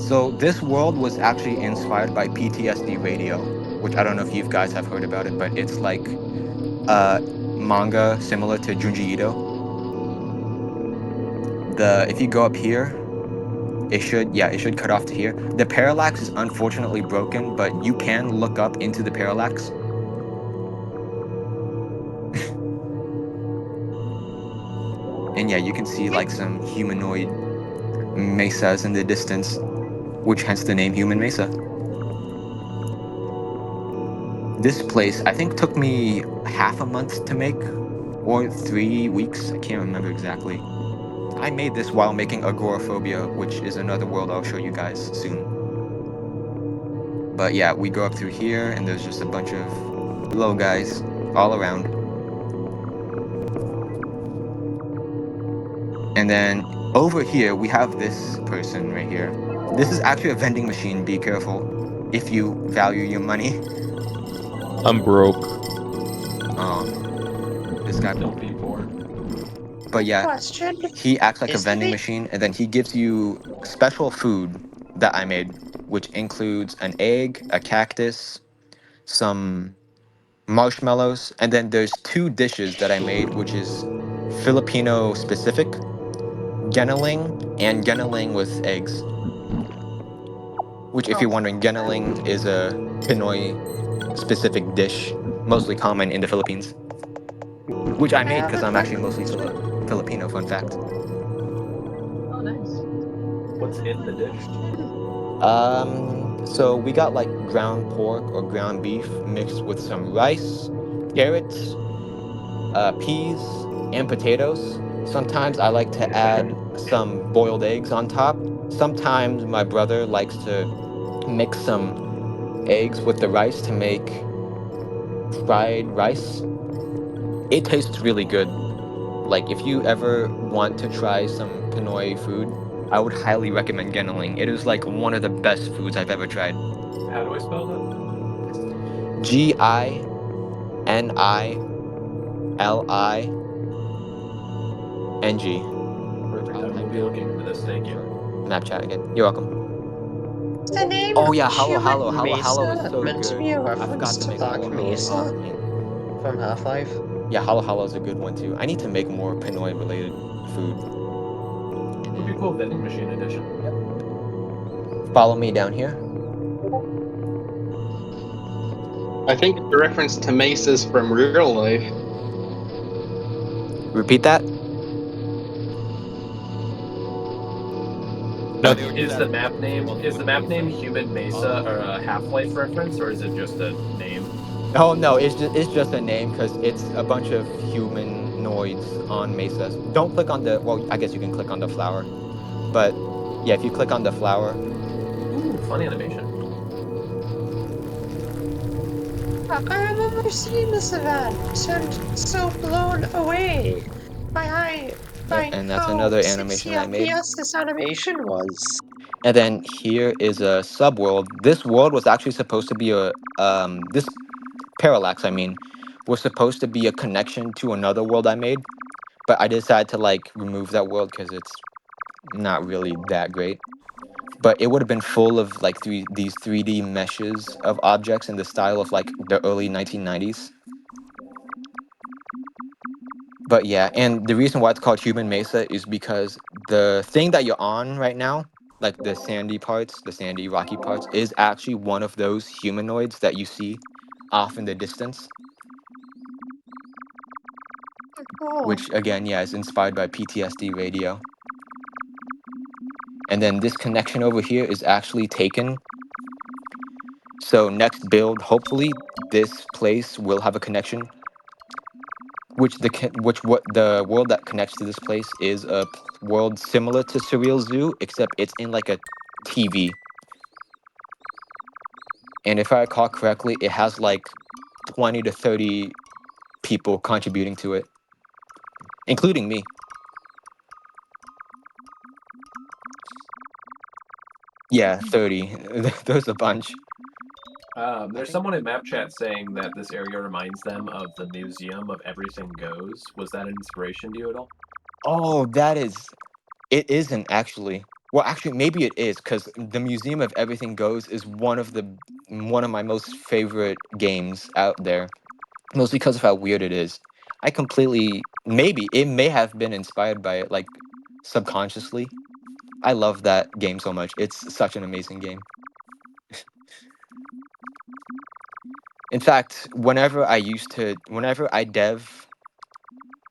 So this world was actually inspired by PTSD Radio, which I don't know if you guys have heard about it, but it's like manga similar to Junji Ito. If you go up here, it should cut off to here. The parallax is unfortunately broken, but you can look up into the parallax. And yeah, you can see like some humanoid mesas in the distance, which hence the name Human Mesa. This place, I think, took me half a month to make, or 3 weeks. I can't remember exactly. I made this while making Agoraphobia, which is another world I'll show you guys soon. But yeah, we go up through here, and there's just a bunch of little guys all around. And then over here, we have this person right here. This is actually a vending machine, be careful. if you value your money. I'm broke. Oh, this guy. Don't be poor. But yeah, Question. he acts like a Is there vending any- machine, and then he gives you special food that I made, which includes an egg, a cactus, some marshmallows, and then there's two dishes that I made, which is Filipino specific, geneling and geneling with eggs. Which, if Oh, you're wondering, geneling is a Pinoy specific dish, mostly common in the Philippines, which I I made have because a I'm actually quick mostly question. Filipino. Fun fact. oh, nice. What's in the dish? So we got like ground pork or ground beef mixed with some rice, carrots, peas, and potatoes. Sometimes I like to add some boiled eggs on top. Sometimes my brother likes to mix some eggs with the rice to make fried rice. It tastes really good. Like if you ever want to try some Pinoy food, I would highly recommend Geneling. It is like one of the best foods I've ever tried. How do I spell that? Gininling. Perfect. I will be looking into this. Thank you. Map chat again. You're welcome. Is the name Oh yeah, Halo Human Halo. Halo Halo is Mesa so meant to good. be a I reference forgot to to make Black more. Mesa from Half-Life? Yeah, Halo Halo is a good one too. I need to make more Pinoy related food. It would be cool vending machine edition. Yep. Follow me down here. I think the reference to mesas from real life. Repeat that. No, Is the map name Human Mesa or a Half-Life reference, or is it just a name? Oh no, it's just a name because it's a bunch of humanoids on Mesa. Don't click on the. Well, I guess you can click on the flower, but yeah, if you click on the flower. Ooh, fun animation. Fuck, I remember seeing this event and so blown away Yep, by and that's how another 60 animation I made. FPS this animation was. And then here is a subworld. This world was actually supposed to be this parallax, I mean, was supposed to be a connection to another world I made, but I decided to like remove that world because it's not really that great. But it would have been full of like these 3D meshes of objects in the style of like the early 1990s. But yeah, and the reason why it's called Human Mesa is because the thing that you're on right now, like the sandy parts, the sandy rocky parts, is actually one of those humanoids that you see off in the distance. Oh, Which again, yeah, is inspired by PTSD radio. And then this connection over here is actually taken. So next build, hopefully this place will have a connection. What the world that connects to this place is a world similar to Surreal Zoo, except it's in like a TV. And if I recall correctly, it has like 20 to 30 people contributing to it, including me. Yeah, 30. There's a bunch. There's someone in map chat saying that this area reminds them of the Museum of Everything Goes. Was that an inspiration to you at all? Oh, it isn't actually. Well, actually, maybe it is because the Museum of Everything Goes is one of my most favorite games out there, mostly because of how weird it is. I completely maybe it may have been inspired by it, like subconsciously. I love that game so much. It's such an amazing game. In fact, whenever I dev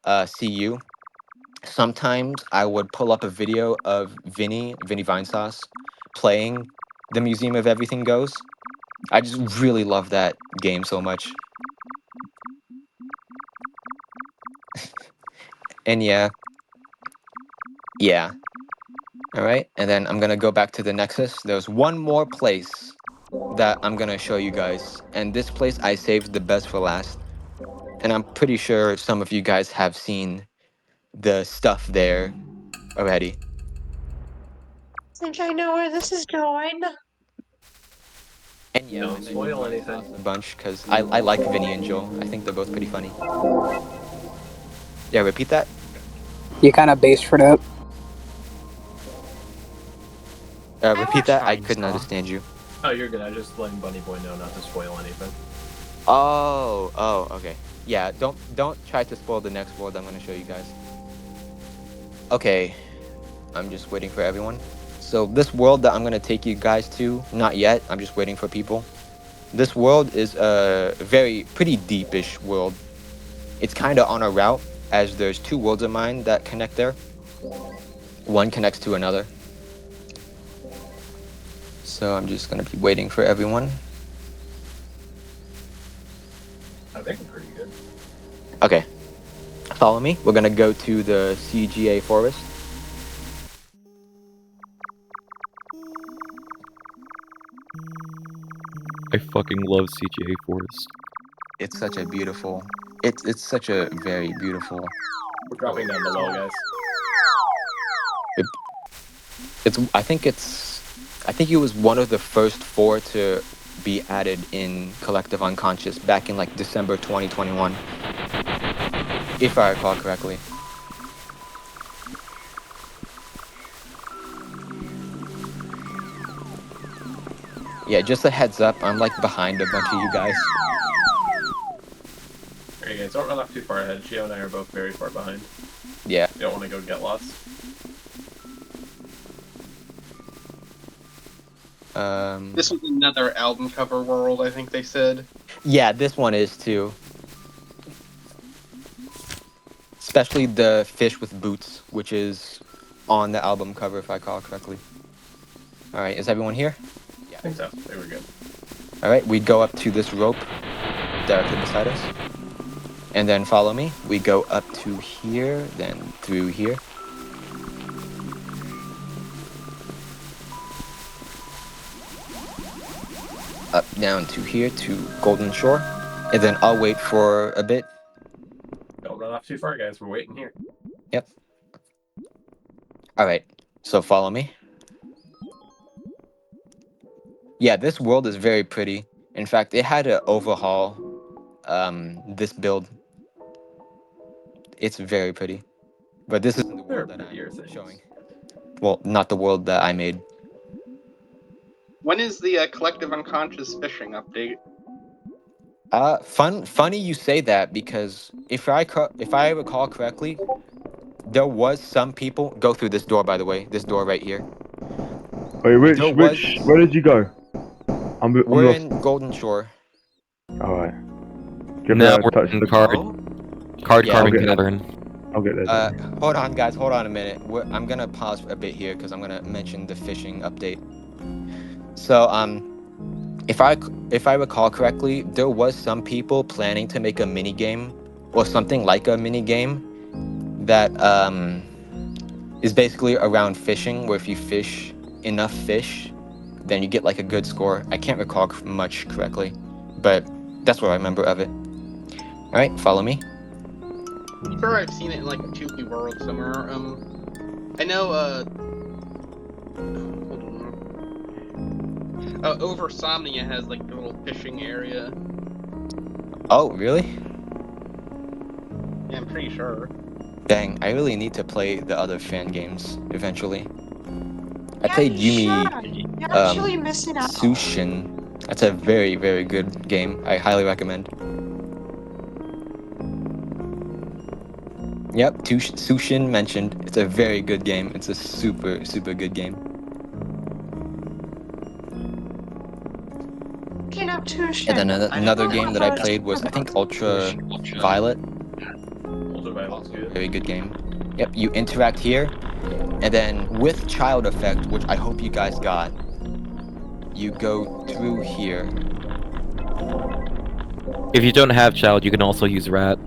CU, sometimes I would pull up a video of Vinny Vinesauce, playing the Museum of Everything Goes. I just really love that game so much. And yeah. All right. And then I'm going to go back to the Nexus. There's one more place that I'm going to show you guys. And this place I saved the best for last. And I'm pretty sure some of you guys have seen the stuff there already. think I know where this is going. And yeah, Don't and then spoil join anything. us a bunch because I like Vinny and Joel. I think they're both pretty funny. Yeah, repeat that. You kind of based for that. Repeat that. I Shiny couldn't Star. understand you. Oh, you're good. I just letting Bunny Boy know not to spoil anything. Oh, okay. Yeah, don't try to spoil the next world I'm gonna show you guys. Okay, I'm just waiting for everyone. So this world that I'm gonna take you guys to, not yet. I'm just waiting for people. This world is a pretty deepish world. It's kind of on a route, as there's two worlds of mine that connect there. One connects to another. So I'm just gonna be waiting for everyone. I think I'm pretty good. Okay, follow me. We're gonna go to the CGA forest. I fucking love CGA Forest. It's such a beautiful. It's such a very beautiful. We're dropping down below, guys. I think it was one of the first 4 to be added in Collective Unconscious back in like December 2021, if I recall correctly. Yeah, just a heads up, I'm like behind a bunch of you guys. Alright guys, don't run off too far ahead. Cheo and I are both very far behind. Yeah. You don't want to go get lost. This was another album cover world, I think they said. Yeah, this one is too. Especially the fish with boots, which is on the album cover, if I recall correctly. Alright, is everyone here? Yeah, I think so. They were good. Alright, we go up to this rope directly beside us. And then follow me. We go up to here, then through here. Up, down to here, to Golden Shore. And then I'll wait for a bit. Don't run off too far, guys. We're waiting here. Yep. Alright, so follow me. Yeah, this world is very pretty. In fact, it had to overhaul this build. It's very pretty. But this isn't the world that I'm showing. Well, not the world that I made. When is the Collective Unconscious fishing update? Funny you say that, because if I recall correctly, there was some people go through this door, by the way, this door right here. Wait, where did you go? I'm We're lost. in Golden Shore. Alright. Now we're in card Yeah, carving pattern. I'll get there. Hold on, guys. Hold on a minute. I'm gonna pause a bit here because I'm gonna mention the fishing update. So, if I recall correctly, there was some people planning to make a mini game or something like a mini game that is basically around fishing, where if you fish enough fish, then you get like a good score. I can't recall much correctly, but that's what I remember of it. All right, follow me. I'm sure I've seen it in like a 2D world somewhere. I know, hold on. Over Somnia has like a little fishing area. Oh, really? Yeah, I'm pretty sure. Dang, I really need to play the other fan games eventually. I played Yume You're actually missing out. Sushin. That's a very, very good game. I highly recommend. Yep, Sushin mentioned. It's a very good game. It's a super, super good game. And then another game that I played was, I think, Ultra Violet. Ultraviolet's good. Very good game. Yep, you interact here, and then with Child Effect, which I hope you guys got, you go through here. If you don't have child, you can also use rat.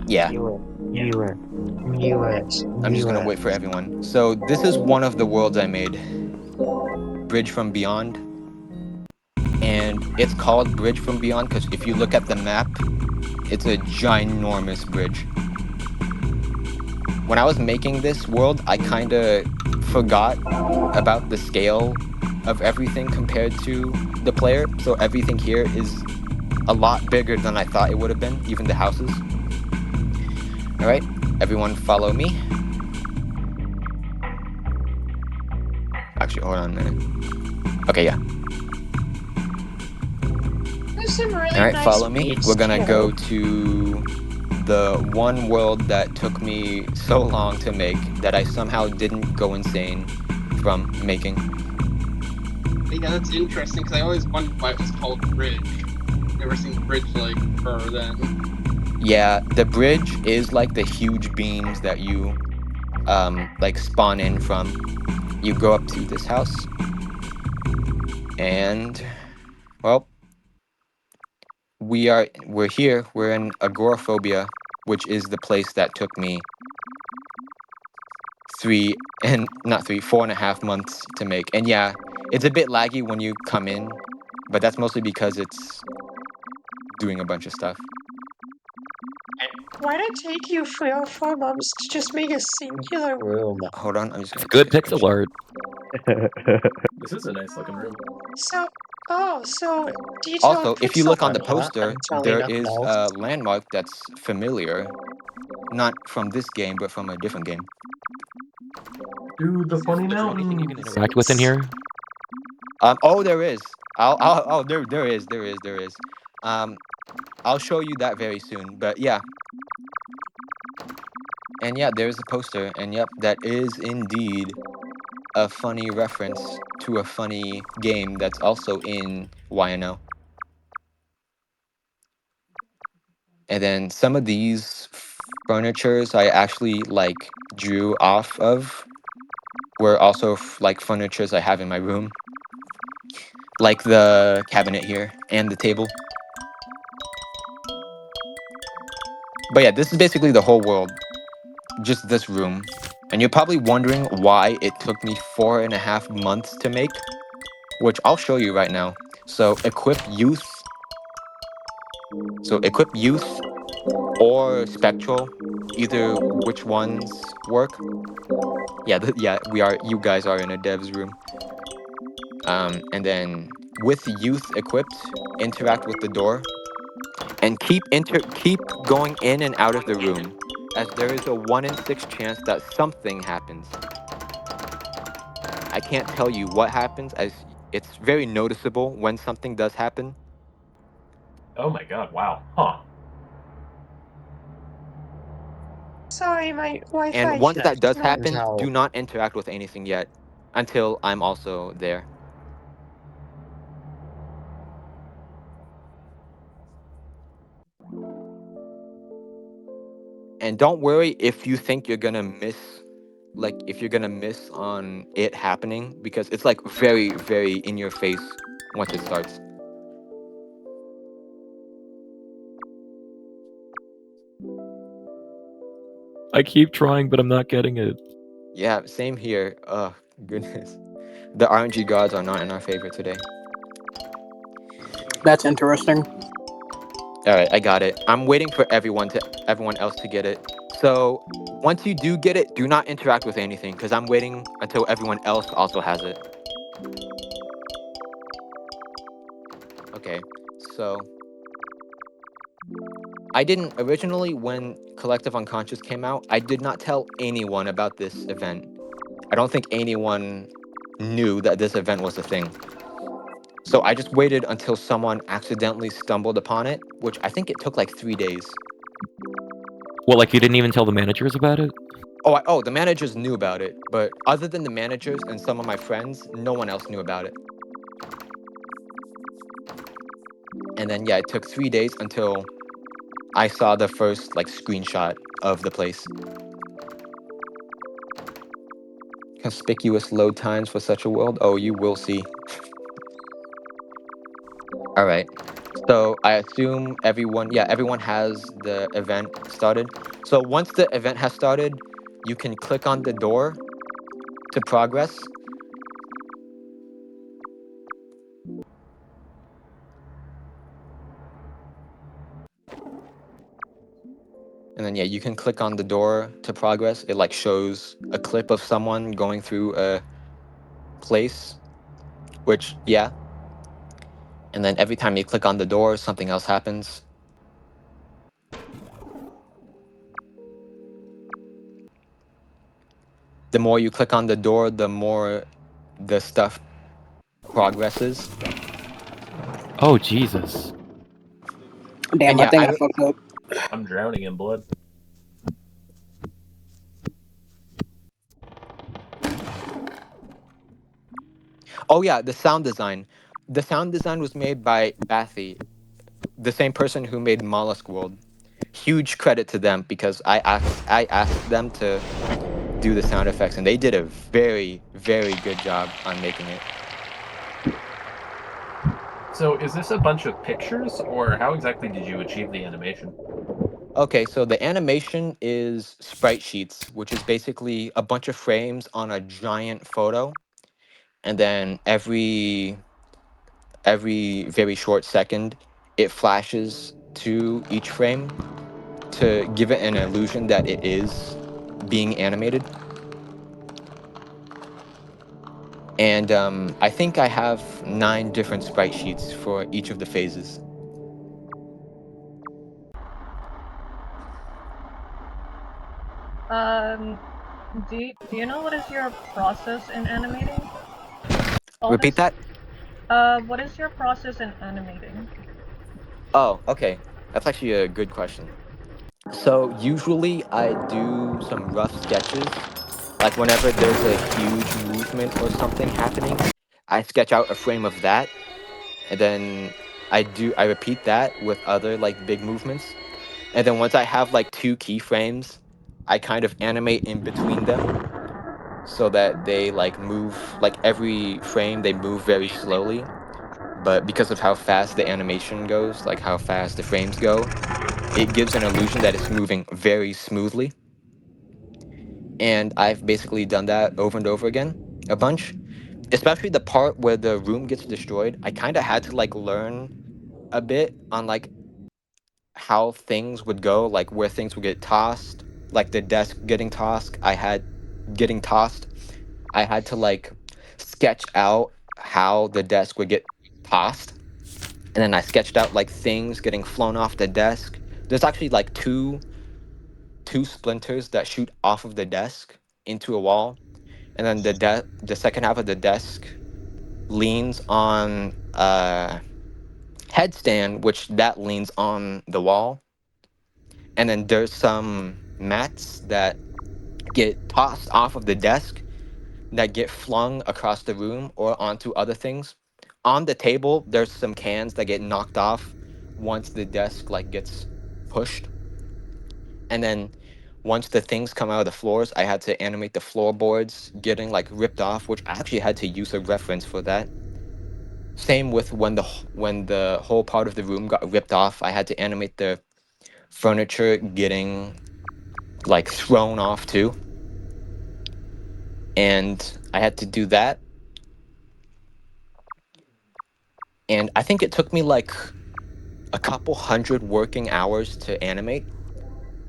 Yeah. I'm just gonna wait for everyone. So this is one of the worlds I made. Bridge from Beyond. And it's called Bridge from Beyond because if you look at the map, it's a ginormous bridge. When I was making this world, I kinda forgot about the scale of everything compared to the player, so everything here is a lot bigger than I thought it would have been, even the houses. All right, everyone follow me. Actually, hold on a minute. Okay, yeah. There's some really All right, nice follow me. beats, We're gonna too. go to the one world that took me so long to make that I somehow didn't go insane from making. Yeah, that's interesting because I always wondered why it was called Bridge. Never seen Bridge like her then. Yeah, the bridge is like the huge beams that you like spawn in from. You go up to this house, and well, we're here. We're in agoraphobia, which is the place that took me 4.5 months to make. And yeah, it's a bit laggy when you come in, but that's mostly because it's doing a bunch of stuff. Why did it take you 4 months to just make a singular room? Hold on, I'm just gonna Good take a pixel art. This is a nice looking room. So, so detailed Also, if you pixel look on the art, huh? poster, I'm totally there not is no. a landmark that's familiar, not from this game, but from a different game. Dude, the funny Is there anything you can mountains. interact with in here? Oh, there is. There is. I'll show you that very soon. But yeah, and yeah, there's a poster, and yep, that is indeed a funny reference to a funny game that's also in YNO. And then some of these furnitures I actually like drew off of were also like furnitures I have in my room, like the cabinet here and the table. But yeah, this is basically the whole world, just this room. And you're probably wondering why it took me 4.5 months to make, which I'll show you right now. So equip youth. So equip youth or spectral, either which ones work. Yeah, yeah, you guys are in a dev's room. And then with youth equipped, interact with the door and keep going in and out of the room, as there is a 1 in 6 chance that something happens. I can't tell you what happens, as it's very noticeable when something does happen. Oh my god, wow. Huh. Sorry, my Wi-Fi And once that does knocked happen, out. do not interact with anything yet until I'm also there. And don't worry if you think you're gonna miss, like if you're gonna miss on it happening, because it's like very, very in your face once it starts. I keep trying, but I'm not getting it. Yeah, same here. Oh, goodness. The RNG gods are not in our favor today. That's interesting. All right, I got it. I'm waiting for everyone else to get it. So once you do get it, do not interact with anything, because I'm waiting until everyone else also has it. Okay, so I didn't originally, when Collective Unconscious came out, I did not tell anyone about this event. I don't think anyone knew that this event was a thing. So I just waited until someone accidentally stumbled upon it, which I think it took like 3 days. Well, like you didn't even tell the managers about it? Oh, the managers knew about it, but other than the managers and some of my friends, no one else knew about it. And then yeah, it took 3 days until I saw the first like screenshot of the place. Conspicuous load times for such a world? Oh, you will see. All right. So I assume everyone has the event started. So once the event has started, you can click on the door to progress. And then yeah, you can click on the door to progress. It like shows a clip of someone going through a place, which yeah. And then every time you click on the door, something else happens. The more you click on the door, the more the stuff progresses. Oh, Jesus. Damn, And I yeah, think I fucked up. I'm drowning in blood. oh yeah, the sound design. The sound design was made by Bathy, the same person who made Mollusk World. Huge credit to them because I asked them to do the sound effects, and they did a very, very good job on making it. So is this a bunch of pictures, or how exactly did you achieve the animation? Okay, so the animation is sprite sheets, which is basically a bunch of frames on a giant photo, and then every very short second, it flashes to each frame to give it an illusion that it is being animated. And I think I have 9 different sprite sheets for each of the phases. Do you know what is your process in animating? Repeat that? What is your process in animating? Oh, okay. That's actually a good question. So usually I do some rough sketches. Like whenever there's a huge movement or something happening, I sketch out a frame of that, and then I repeat that with other like big movements. And then once I have like 2 keyframes, I kind of animate in between them so that they like move, like every frame they move very slowly. But because of how fast the animation goes, like how fast the frames go, it gives an illusion that it's moving very smoothly. And I've basically done that over and over again a bunch. Especially the part where the room gets destroyed, I kind of had to like learn a bit on like how things would go, like where things would get tossed, like the desk getting tossed. I had to like sketch out how the desk would get tossed. And then I sketched out like things getting flown off the desk. There's actually like two splinters that shoot off of the desk into a wall. And then the second half of the desk leans on a headstand, which that leans on the wall. And then there's some mats that get tossed off of the desk that get flung across the room or onto other things. On the table, there's some cans that get knocked off once the desk like gets pushed. And then once the things come out of the floors, I had to animate the floorboards getting like ripped off, which I actually had to use a reference for that. Same with when the whole part of the room got ripped off, I had to animate the furniture getting like thrown off too. And I had to do that. And I think it took me like a couple hundred working hours to animate.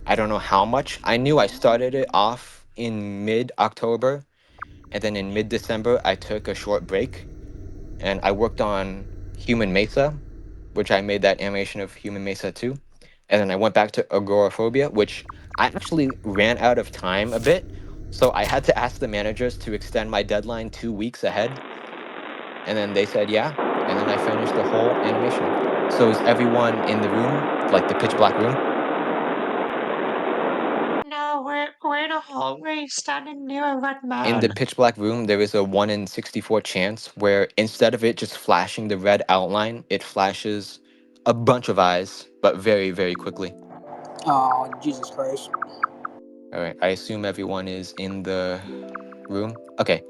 I don't know how much. I knew I started it off in mid October, and then in mid December, I took a short break and I worked on Human Mesa, which I made that animation of Human Mesa too. And then I went back to Agoraphobia, which I actually ran out of time a bit. So I had to ask the managers to extend my deadline 2 weeks ahead. And then they said, yeah. And then I finished the whole animation. So is everyone in the room, like the pitch black room? No, we're in a hallway standing near a red In the man. pitch black room, there is a 1 in 64 chance where instead of it just flashing the red outline, it flashes a bunch of eyes, but very, very quickly. Oh, Jesus Christ. All right, I assume everyone is in the room. Okay.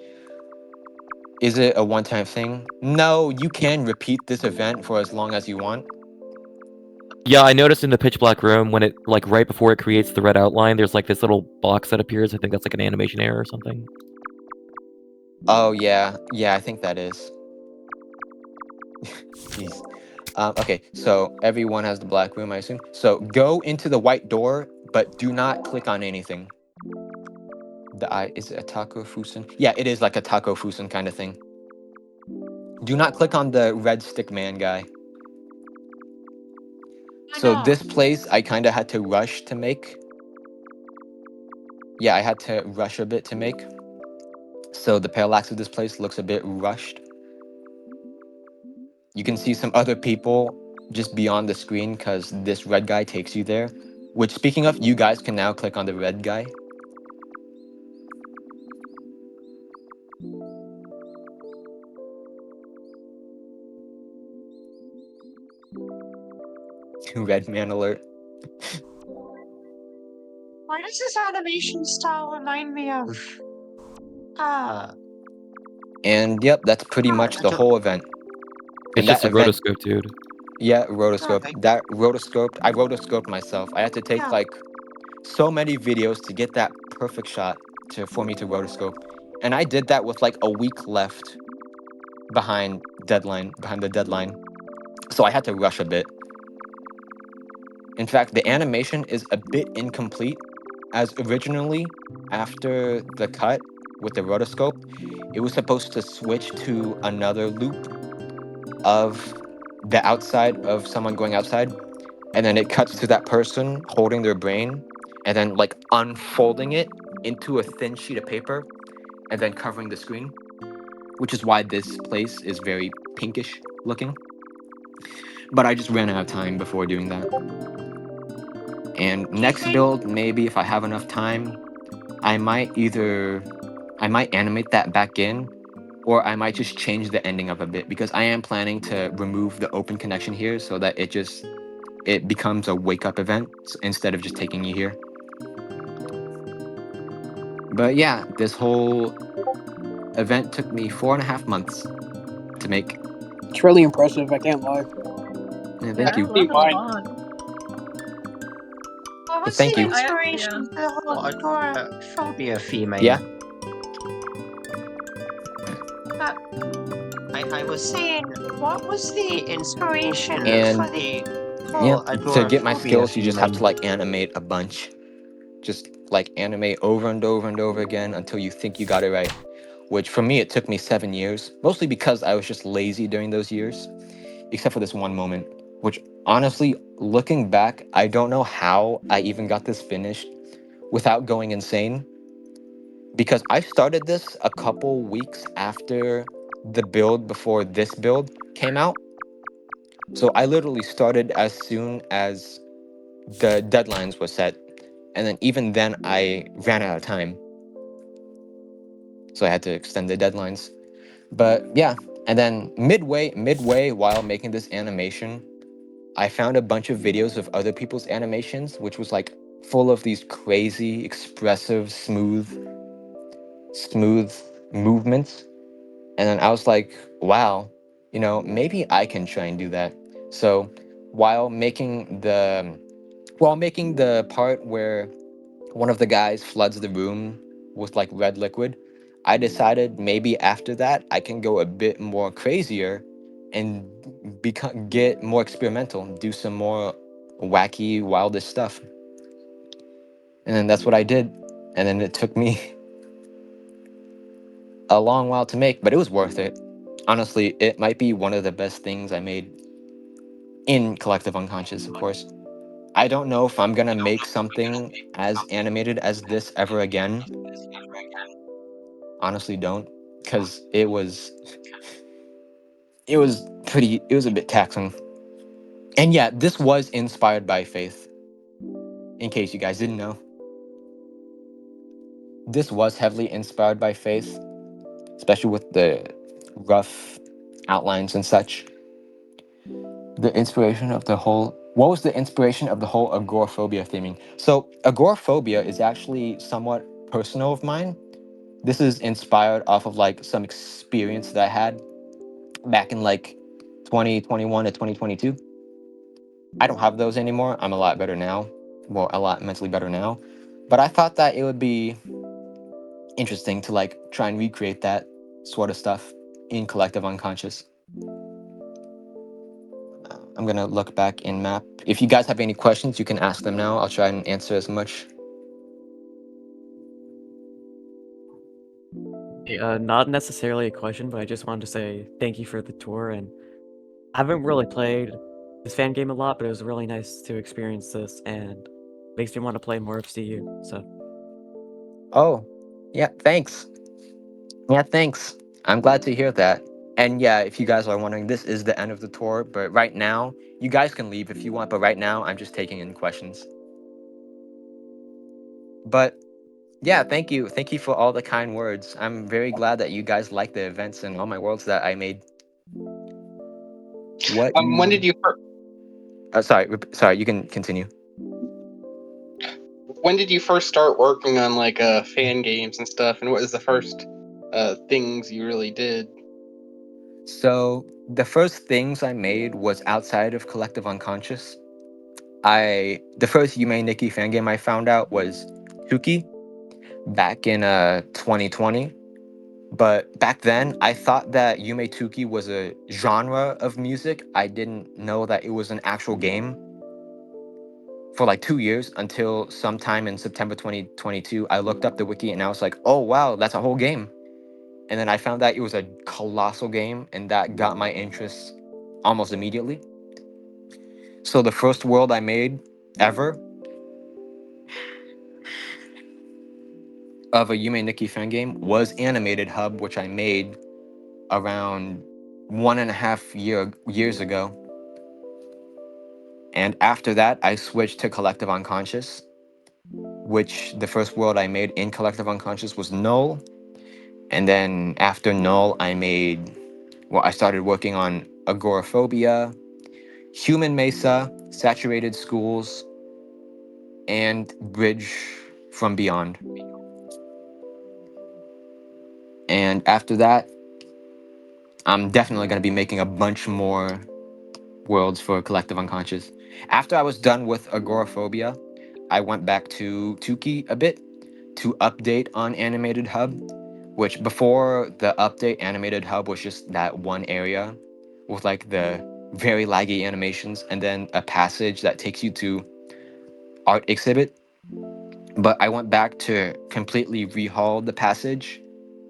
Is it a one-time thing? No, you can repeat this event for as long as you want. Yeah, I noticed in the pitch black room when it, like, right before it creates the red outline, there's like this little box that appears. I think that's like an animation error or something. Oh, yeah. Yeah, I think that is. Jeez. Okay, so everyone has the black room, I assume. So go into the white door, but do not click on anything. The eye, is it a taco fusen? Yeah, it is like a taco fusen kind of thing. Do not click on the red stick man guy. So this place I kind of had to rush to make. Yeah, I had to rush a bit to make. So the parallax of this place looks a bit rushed. You can see some other people just beyond the screen because this red guy takes you there. Which, speaking of, you guys can now click on the red guy. Red man alert. Why does this animation style remind me of? And yep, that's pretty much the whole event. It's And just that a event, rotoscope, dude. yeah, rotoscope. That rotoscoped, I rotoscoped myself. I had to take like so many videos to get that perfect shot for me to rotoscope. And I did that with like a week left behind the deadline. So I had to rush a bit. In fact, the animation is a bit incomplete, as originally, after the cut with the rotoscope, it was supposed to switch to another loop of the outside of someone going outside, and then it cuts to that person holding their brain, and then like unfolding it into a thin sheet of paper, and then covering the screen, which is why this place is very pinkish looking. But I just ran out of time before doing that. And next build, maybe if I have enough time, I might animate that back in, or I might just change the ending up a bit, because I am planning to remove the open connection here so that it becomes a wake up event instead of just taking you here. But yeah, this whole event took me 4.5 months to make. It's really impressive. I can't lie. Yeah, thank you. That's a lot. What was Thank the you. inspiration for the whole agoraphobia theming? Yeah. I was saying, what was the inspiration And for the yeah, whole to get my agoraphobia skills, you just have theming? to like animate a bunch. Just like animate over and over and over again until you think you got it right. Which for me, it took me 7 years, mostly because I was just lazy during those years, except for this one moment, which honestly, looking back, I don't know how I even got this finished without going insane, because I started this a couple weeks after the build before this build came out. So I literally started as soon as the deadlines were set, and then even then I ran out of time. So I had to extend the deadlines. But yeah, and then midway while making this animation, I found a bunch of videos of other people's animations, which was like full of these crazy, expressive, smooth movements. And then I was like, wow, maybe I can try and do that. So while making the part where one of the guys floods the room with like red liquid, I decided maybe after that I can go a bit more crazier and get more experimental, do some more wacky, wildest stuff. And then that's what I did. And then it took me a long while to make, but it was worth it. Honestly, it might be one of the best things I made in Collective Unconscious, of course. I don't know if I'm gonna make something as animated as this ever again. Honestly, don't, because it was a bit taxing. And yeah, this was inspired by Faith, in case you guys didn't know. This was heavily inspired by Faith, especially with the rough outlines and such. What was the inspiration of the whole agoraphobia theming? So agoraphobia is actually somewhat personal of mine. This is inspired off of like some experience that I had back in like 2021 to 2022. I don't have those anymore. I'm a lot better now. Well, a lot mentally better now. But I thought that it would be interesting to like try and recreate that sort of stuff in Collective Unconscious. I'm gonna look back in map. If you guys have any questions, you can ask them now. I'll try and answer as much. Not necessarily a question, but I just wanted to say thank you for the tour. And I haven't really played this fan game a lot, but it was really nice to experience this, and makes me want to play more of CU. So. Oh, yeah. Thanks. Yeah, thanks. I'm glad to hear that. And yeah, if you guys are wondering, this is the end of the tour. But right now, you guys can leave if you want. But right now, I'm just taking in questions. But yeah, thank you. Thank you for all the kind words. I'm very glad that you guys like the events and all my worlds that I made. What? When did you sorry. You can continue. When did you first start working on like fan games and stuff? And what was the first things you really did? So the first things I made was outside of Collective Unconscious. The first Yume Nikki fan game I found out was Tuki back in 2020. But back then, I thought that Yume Tuki was a genre of music. I didn't know that it was an actual game for like 2 years until sometime in September 2022. I looked up the wiki and I was like, oh wow, that's a whole game. And then I found that it was a colossal game, and that got my interest almost immediately. So the first world I made ever of a Yume Nikki fan game was Animated Hub, which I made around 1.5 years ago. And after that, I switched to Collective Unconscious, which the first world I made in Collective Unconscious was Null. And then after Null, I started working on Agoraphobia, Human Mesa, Saturated Schools, and Bridge from Beyond. And after that, I'm definitely going to be making a bunch more worlds for Collective Unconscious. After I was done with Agoraphobia, I went back to Tuki a bit to update on Animated Hub, which before the update, Animated Hub was just that one area with like the very laggy animations and then a passage that takes you to art exhibit. But I went back to completely rehaul the passage.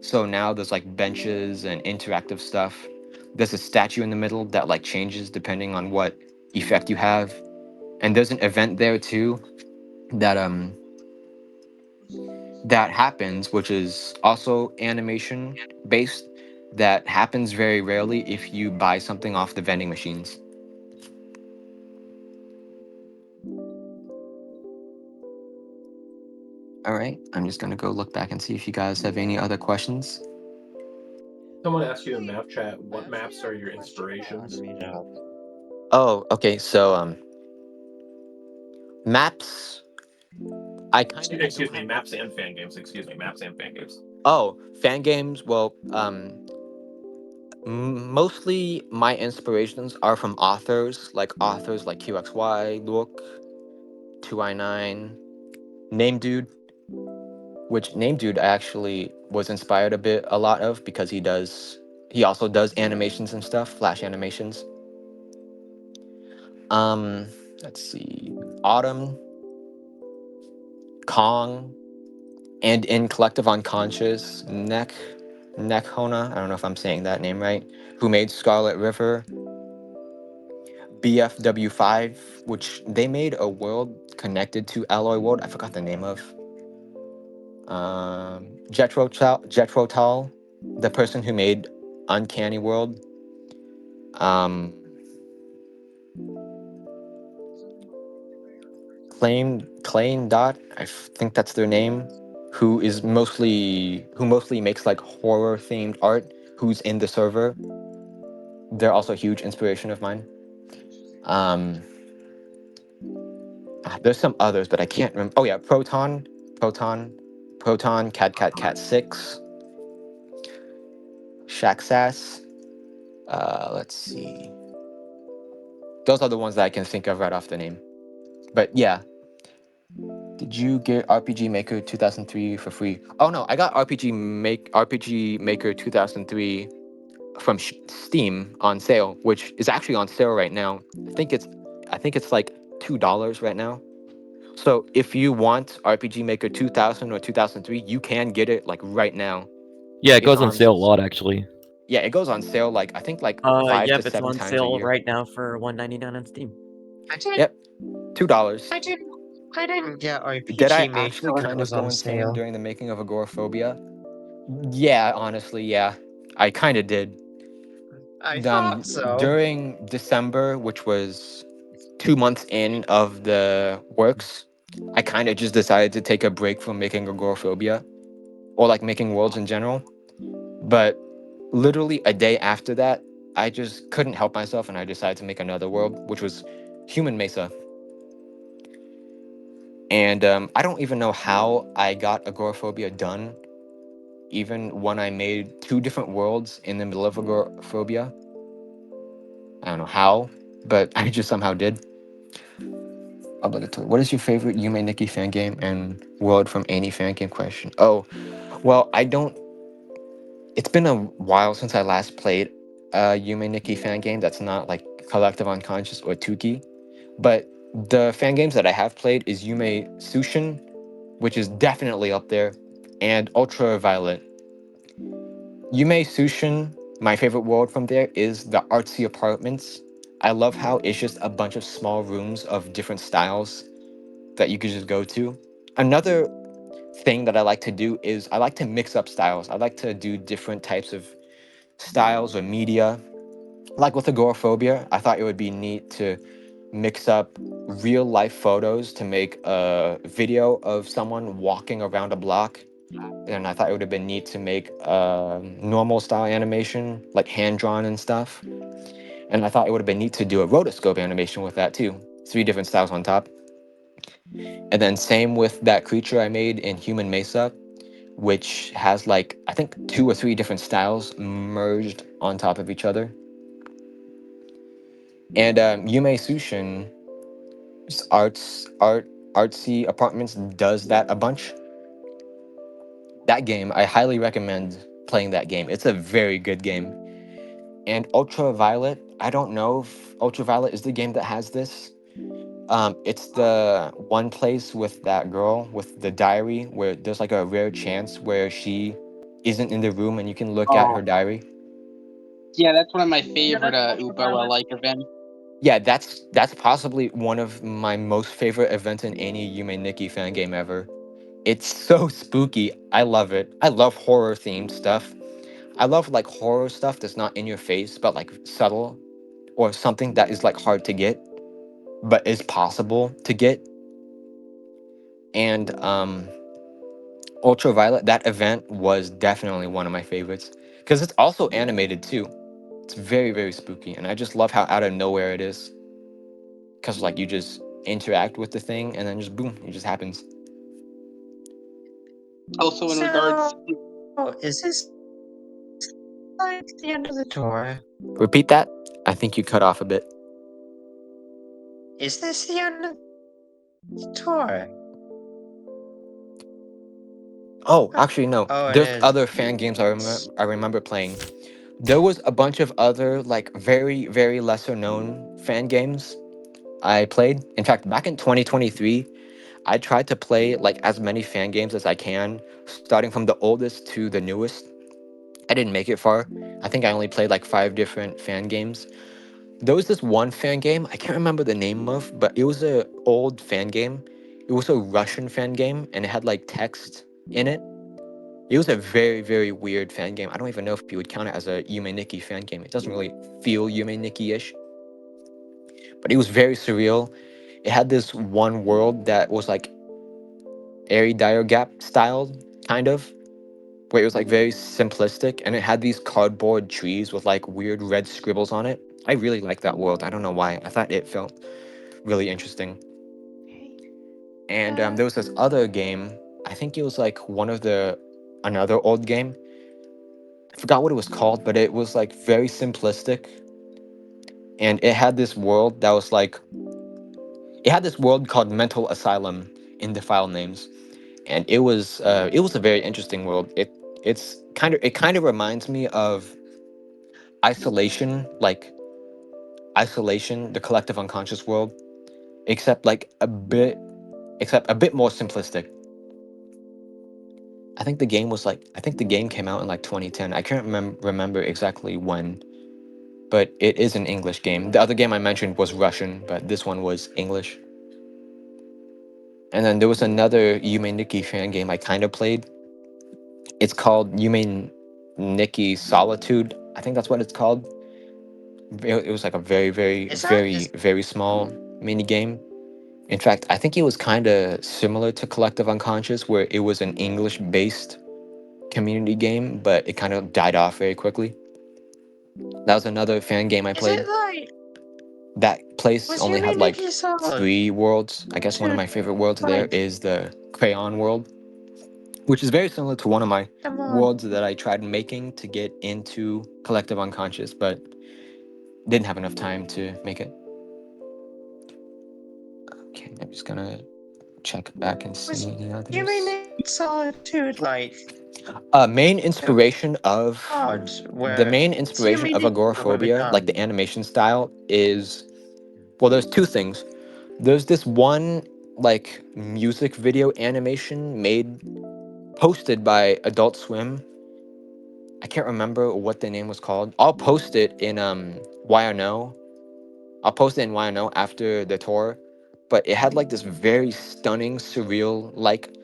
So now there's like benches and interactive stuff. There's a statue in the middle that like changes depending on what effect you have. And there's an event there too that that happens, which is also animation based, that happens very rarely if you buy something off the vending machines. All right, I'm just gonna go look back and see if you guys have any other questions. Someone asked you in map chat, what maps are your inspirations? Oh, okay. So maps. Excuse me, maps and fan games. Excuse me, maps and fan games. Oh, fan games. Well, mostly my inspirations are from authors like QXY, Look, 2i9, Name Dude, which Name Dude I actually was inspired a lot of because he also does animations and stuff, flash animations. Let's see, Autumn, Kong, and in Collective Unconscious, Nekhona, I don't know if I'm saying that name right, who made Scarlet River, BFW5, which they made a world connected to Alloy World. I forgot the name of. Jethro Tull, the person who made Uncanny World. Claim Dot, think that's their name, who mostly makes like horror themed art, who's in the server. They're also a huge inspiration of mine. There's some others, but I can't remember. Oh yeah, Proton, Cat 6, Shack Sass. Let's see. Those are the ones that I can think of right off the name. But yeah. Did you get RPG Maker 2003 for free? Oh no, I got RPG Maker 2003 from Steam on sale, which is actually on sale right now. I think it's like $2 right now. So if you want RPG Maker 2000 or 2003, you can get it like right now. Yeah, it goes on sale a lot actually. Yeah, it goes on sale like I think like 5 to Yep, it's 7 on times a sale year. right now for $1.99 on Steam. Yep, $2. I didn't get Did I RPG actually Maker when it kind of was go on insane sale. during the making of Agoraphobia? Yeah, honestly, yeah, I kind of did. I thought so. During December, which was 2 months in of the works, I kind of just decided to take a break from making Agoraphobia, or like making worlds in general. But literally a day after that, I just couldn't help myself and I decided to make another world, which was Human Mesa. And I don't even know how I got Agoraphobia done, even when I made 2 different worlds in the middle of Agoraphobia. I don't know how, but I just somehow did. Obligatory. What is your favorite Yume Nikki fan game and world from any fan game question? Oh, well, I don't. It's been a while since I last played a Yume Nikki fan game that's not like Collective Unconscious or Tuki. But the fan games that I have played is Yume Sushin, which is definitely up there, and Ultraviolet. Yume Sushin, my favorite world from there is the artsy apartments. I love how it's just a bunch of small rooms of different styles that you could just go to. Another thing that I like to do is I like to mix up styles. I like to do different types of styles or media. Like with agoraphobia, I thought it would be neat to mix up real life photos to make a video of someone walking around a block. And I thought it would have been neat to make normal style animation, like hand drawn and stuff. And I thought it would have been neat to do a rotoscope animation with that too. 3 different styles on top. And then same with that creature I made in Human Mesa, which has like I think 2 or 3 different styles merged on top of each other. And Yume Sushin's artsy apartments does that a bunch. That game, I highly recommend playing that game. It's a very good game. And Ultraviolet, I don't know if Ultraviolet is the game that has this. It's the one place with that girl with the diary where there's like a rare chance where she isn't in the room and you can look at her diary. Yeah, that's one of my favorite Uboa-like events. Yeah, that's possibly one of my most favorite events in any Yume Nikki fan game ever. It's so spooky. I love it. I love horror themed stuff. I love like horror stuff that's not in your face but like subtle or something that is like hard to get but is possible to get. And Ultraviolet, that event was definitely one of my favorites because it's also animated too. It's very, very spooky, and I just love how out of nowhere it is. Because like you just interact with the thing, and then just boom, it just happens. Also, in regards, is this like the end of the tour? Repeat that. I think you cut off a bit. Is this the end of the tour? Oh, actually no. Oh, it There's is. other fan games I remember playing. There was a bunch of other like very, very lesser known fan games I played. In fact, back in 2023, I tried to play like as many fan games as I can, starting from the oldest to the newest. I didn't make it far. I think I only played like 5 different fan games. There was this one fan game I can't remember the name of, but it was a old fan game. It was a Russian fan game, and it had like text in it. It was a very, very weird fan game. I don't even know if you would count it as a Yume Nikki fan game. It doesn't really feel Yume Nikki-ish, but it was very surreal. It had this one world that was like airy gap styled, kind of, where it was like very simplistic, and it had these cardboard trees with like weird red scribbles on it. I really liked that world. I don't know why. I thought it felt really interesting. And there was this other game. I think it was like another old game. I forgot what it was called, but it was like very simplistic. And it had this world that was like, it had this world called Mental Asylum in the file names, and it was a very interesting world. It kind of reminds me of Isolation, like Isolation, the collective unconscious world, except a bit more simplistic. I think the game came out in like 2010. I can't remember exactly when, but it is an English game. The other game I mentioned was Russian, but this one was English. And then there was another Yume Nikki fan game I kind of played. It's called Yume Nikki Solitude. I think that's what it's called. It was like a very, very, very, very small mini game. In fact, I think it was kind of similar to Collective Unconscious, where it was an English-based community game, but it kind of died off very quickly. That was another fan game I played. Is it like That place was only Yume had like Nikki Solid? 3 worlds. I guess one of my favorite worlds there Like, is the Crayon world, which is very similar to one of my come on. worlds that I tried making to get into Collective Unconscious, but didn't have enough time to make it. Okay, I'm just gonna check back and Was see the others. Yume Nikki Solitude like Main inspiration of odds the where main inspiration of agoraphobia, like the animation style, is, well, there's 2 things. There's this one like music video animation posted by Adult Swim. I can't remember what the name was called. I'll post it in YNO. I'll post it in YNO after the tour. But it had like this very stunning, surreal like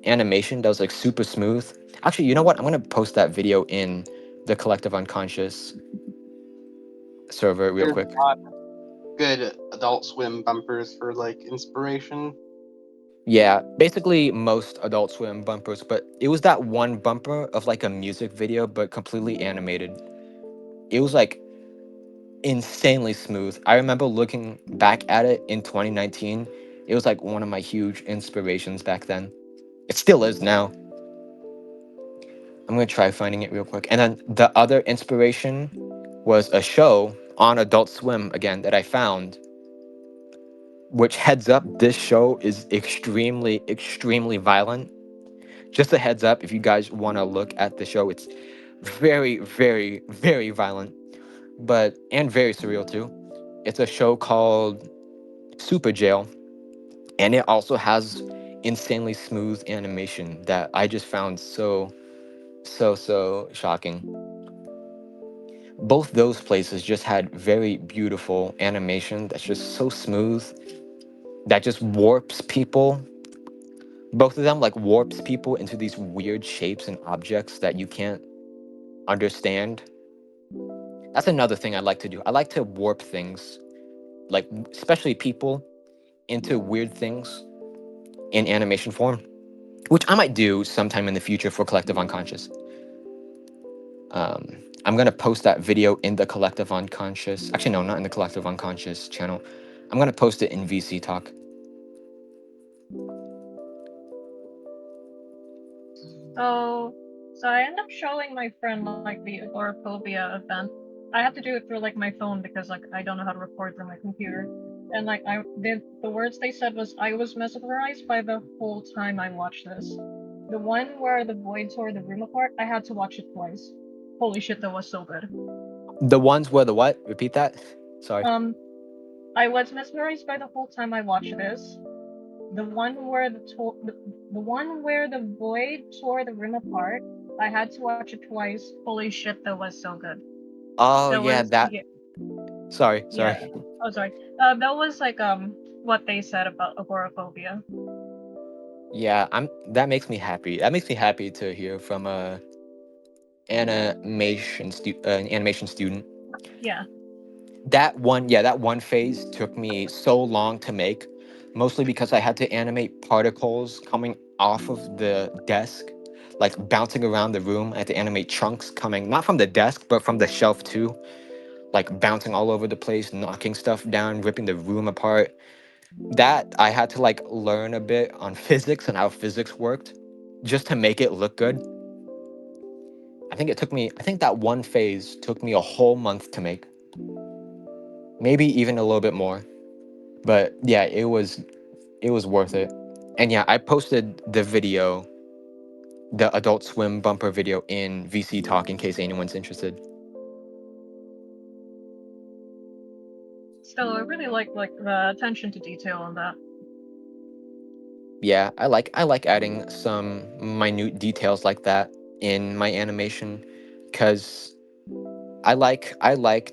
animation that was like super smooth. Actually, you know what? I'm gonna post that video in the Collective Unconscious server real There's quick. a lot of good Adult Swim bumpers for like inspiration. Yeah, basically most Adult Swim bumpers, but it was that one bumper of like a music video, but completely animated. It was like insanely smooth. I remember looking back at it in 2019. It was like one of my huge inspirations back then. It still is now. I'm gonna try finding it real quick. And then the other inspiration was a show on Adult Swim again that I found. Which, heads up, this show is extremely, extremely violent. Just a heads up, if you guys want to look at the show, it's very, very, very violent, and very surreal too. It's a show called Super Jail, and it also has insanely smooth animation that I just found so shocking. Both those places just had very beautiful animation that's just so smooth, that just warps people. Both of them like warps people into these weird shapes and objects that you can't understand. That's another thing I like to do. I like to warp things, like especially people, into weird things in animation form, which I might do sometime in the future for Collective Unconscious. I'm gonna post that video in the Collective Unconscious. Actually, no, not in the Collective Unconscious channel. I'm gonna post it in VC Talk. So I end up showing my friend like the agoraphobia event. I have to do it through like my phone because like I don't know how to record through my computer. And like the words they said was, I was mesmerized by the whole time I watched this. The one where the void tore the room apart, I had to watch it twice. Holy shit, that was so good. The ones where the what? Repeat that. Sorry. I was mesmerized by the whole time I watched this. The one where the one where the void tore the room apart, I had to watch it twice. Holy shit, that was so good. Oh that yeah, was, that. Yeah. Sorry. Yeah. Oh, sorry. That was like what they said about agoraphobia. Yeah, that makes me happy. That makes me happy to hear from an animation student. Yeah. That one phase took me so long to make, mostly because I had to animate particles coming off of the desk, like bouncing around the room. I had to animate chunks coming not from the desk but from the shelf too, like bouncing all over the place, knocking stuff down, ripping the room apart. That I had to like learn a bit on physics and how physics worked just to make it look good. I think that one phase took me a whole month to make. Maybe even a little bit more. But yeah, it was worth it. And yeah, I posted the video, the Adult Swim bumper video, in VC Talk in case anyone's interested. Still, I really like the attention to detail on that. Yeah, I like adding some minute details like that in my animation, because I like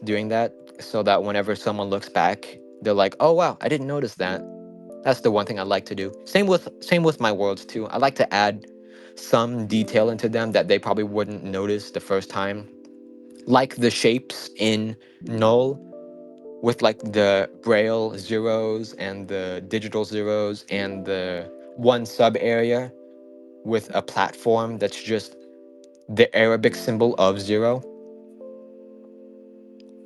doing that so that whenever someone looks back, they're like, "Oh wow, I didn't notice that." That's the one thing I like to do. Same with my worlds too. I like to add some detail into them that they probably wouldn't notice the first time, like the shapes in Null with like the braille zeros and the digital zeros and the one sub area with a platform that's just the Arabic symbol of zero,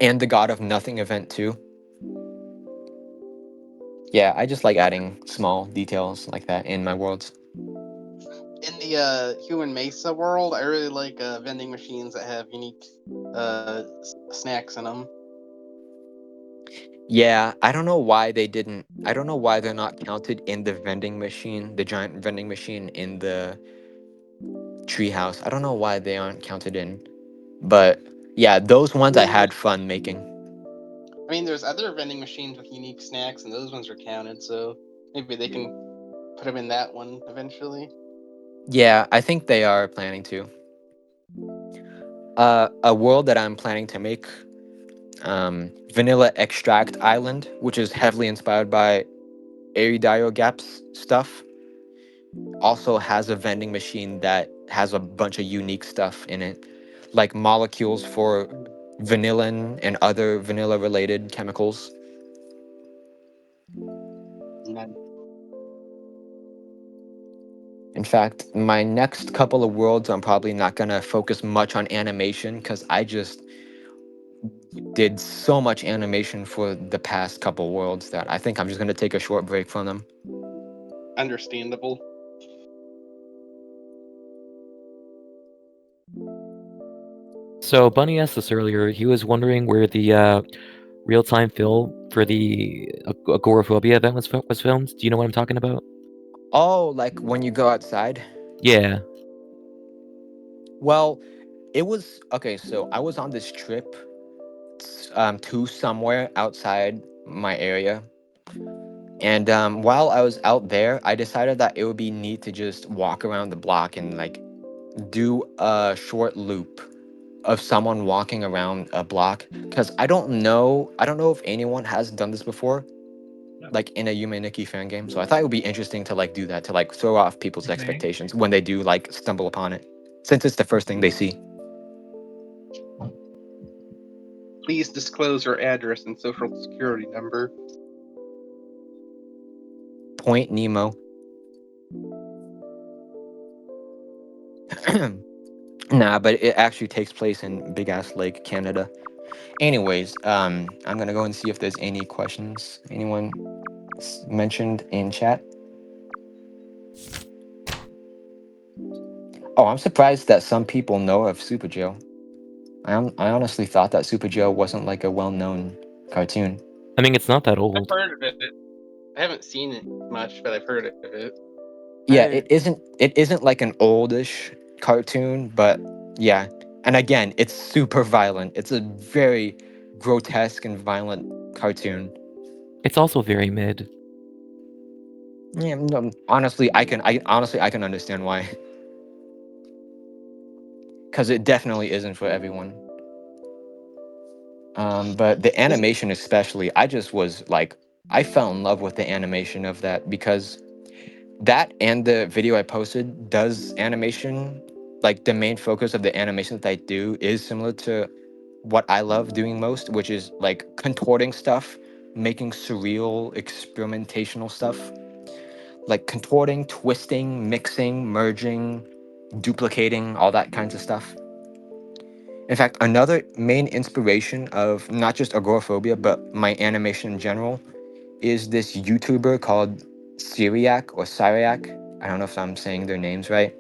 and the God of Nothing event too. Yeah, I just like adding small details like that in my worlds. In the Human Mesa world, I really like vending machines that have unique snacks in them. Yeah, I don't know why they didn't. I don't know why they're not counted in the vending machine, the giant vending machine in the treehouse. I don't know why they aren't counted in. But yeah, those ones I had fun making. I mean, there's other vending machines with unique snacks, and those ones are counted, so maybe they can put them in that one eventually. Yeah, I think they are planning to. A world that I'm planning to make, Vanilla Extract Island, which is heavily inspired by Aridio Gap's stuff, also has a vending machine that has a bunch of unique stuff in it, like molecules for vanillin and other vanilla related chemicals. In fact, my next couple of worlds, I'm probably not going to focus much on animation because I just did so much animation for the past couple worlds that I think I'm just going to take a short break from them. Understandable. So Bunny asked this earlier. He was wondering where the real-time fill for the agoraphobia event was filmed. Do you know what I'm talking about? Oh, like when you go outside? Yeah. Well, it was okay. So I was on this trip to somewhere outside my area. And while I was out there, I decided that it would be neat to just walk around the block and like do a short loop of someone walking around a block, because I don't know if anyone has done this before, like in a Yume Nikki fan game. So I thought it would be interesting to like do that, to like throw off people's expectations when they do like stumble upon it, since it's the first thing they see. Please disclose your address and social security number. Point Nemo. Nah, but it actually takes place in Big Ass Lake, Canada. Anyways, I'm gonna go and see if there's any questions anyone mentioned in chat. Oh, I'm surprised that some people know of Super Joe. I honestly thought that Super Joe wasn't like a well-known cartoon. I mean, it's not that I've old. heard of it. I haven't seen it much, but I've heard of it. Yeah, it isn't like an oldish cartoon, but yeah. And again, it's super violent. It's a very grotesque and violent cartoon. It's also very mid. Yeah, no, honestly, I can understand why. Because it definitely isn't for everyone. But the animation especially, I just was like, I fell in love with the animation of that, because that and the video I posted does animation. Like the main focus of the animation that I do is similar to what I love doing most, which is like contorting stuff, making surreal experimentational stuff, like contorting, twisting, mixing, merging, duplicating, all that kinds of stuff. In fact, another main inspiration of not just agoraphobia, but my animation in general, is this YouTuber called Syriac or Syriac. I don't know if I'm saying their names right.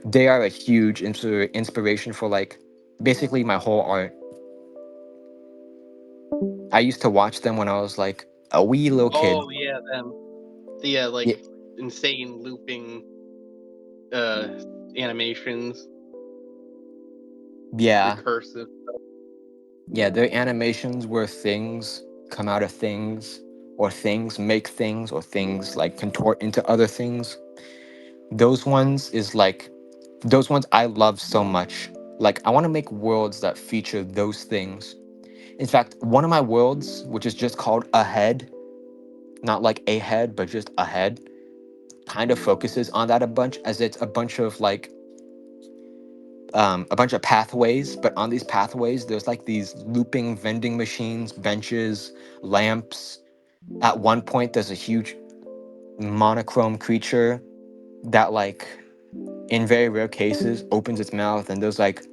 They are a huge inspiration for like basically my whole art. I used to watch them when I was like a wee little kid. Oh yeah, them. The like Yeah, insane looping animations. yeah, Recursive. yeah. Their animations where things come out of things, or things make things, or things like contort into other things. those ones is like those ones I love so much. Like I want to make worlds that feature those things. In fact, one of my worlds, which is just called Ahead, not like a head, but just Ahead, kind of focuses on that a bunch, as it's a bunch of like a bunch of pathways, but on these pathways there's like these looping vending machines, benches, lamps. At one point there's a huge monochrome creature that like in very rare cases opens its mouth, and there's like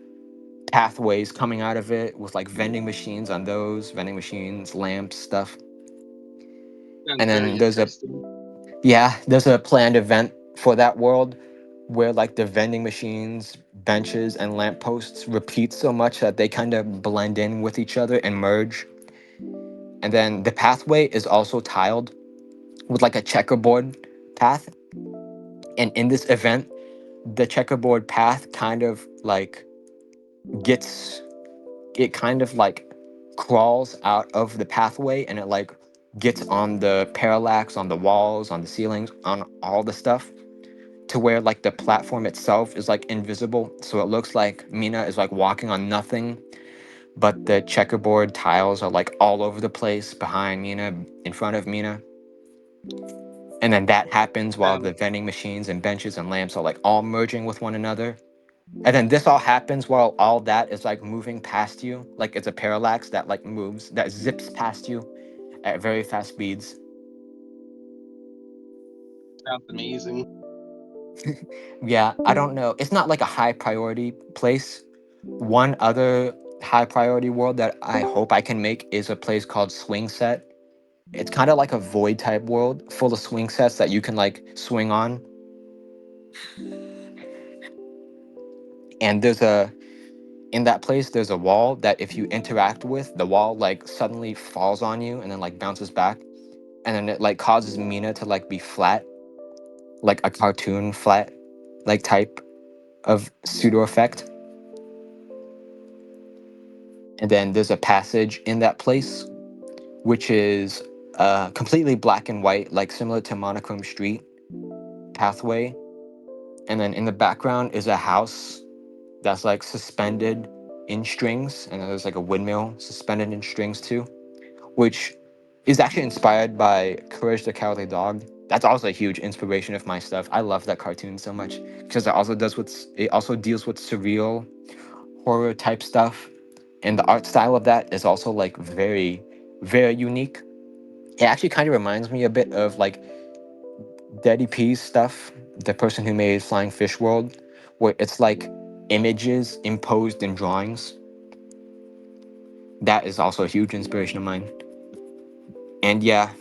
pathways coming out of it with like vending machines on those vending machines, lamps, stuff. Sounds And very then interesting. there's a planned event for that world where like the vending machines, benches, and lampposts repeat so much that they kind of blend in with each other and merge. And then the pathway is also tiled with like a checkerboard path. And in this event, the checkerboard path kind of like gets it kind of like crawls out of the pathway, and it like gets on the parallax, on the walls, on the ceilings, on all the stuff, to where like the platform itself is like invisible, so it looks like Mina is like walking on nothing, but the checkerboard tiles are like all over the place behind Mina, in front of Mina. And then that happens while the vending machines and benches and lamps are like all merging with one another. And then this all happens while all that is like moving past you. Like it's a parallax that like moves, that zips past you at very fast speeds. Sounds amazing. Yeah, I don't know. It's not like a high priority place. One other high priority world that I hope I can make is a place called Swing Set. It's kind of like a void type world full of swing sets that you can like swing on. And in that place there's a wall that if you interact with, the wall like suddenly falls on you and then like bounces back, and then it like causes Mina to like be flat, like a cartoon flat like type of pseudo effect. And then there's a passage in that place which is completely black and white, like similar to Monochrome Street pathway. And then in the background is a house that's like suspended in strings, and then there's like a windmill suspended in strings too, which is actually inspired by Courage the Cowardly Dog. That's also a huge inspiration of my stuff. I love that cartoon so much because it also deals with surreal horror type stuff, and the art style of that is also like very, very unique. It actually kind of reminds me a bit of like Daddy P's stuff, the person who made Flying Fish World, where it's like images imposed in drawings. That is also a huge inspiration of mine. And yeah,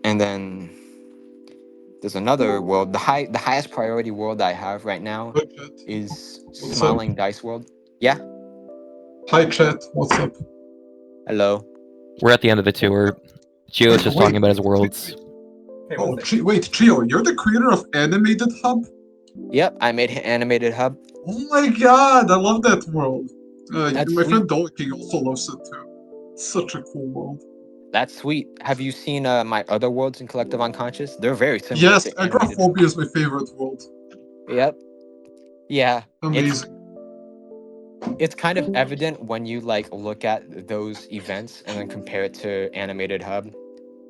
and then there's another world. The highest priority world I have right now Hi, chat. is What's up? Smiling Dice World. Yeah. Hi, chat. What's up? Hello. We're at the end of the tour. Chio's just talking about his worlds. Oh, wait, Cheo, you're the creator of Animated Hub? Yep, I made Animated Hub. Oh my god, I love that world. That's my friend sweet. Dolly King also loves it too. It's such a cool world. That's sweet. Have you seen my other worlds in Collective Unconscious? They're very similar Yes, to Animated. Agoraphobia is my favorite world. Yep. Yeah. Amazing. It's kind of evident when you like look at those events and then compare it to Animated Hub.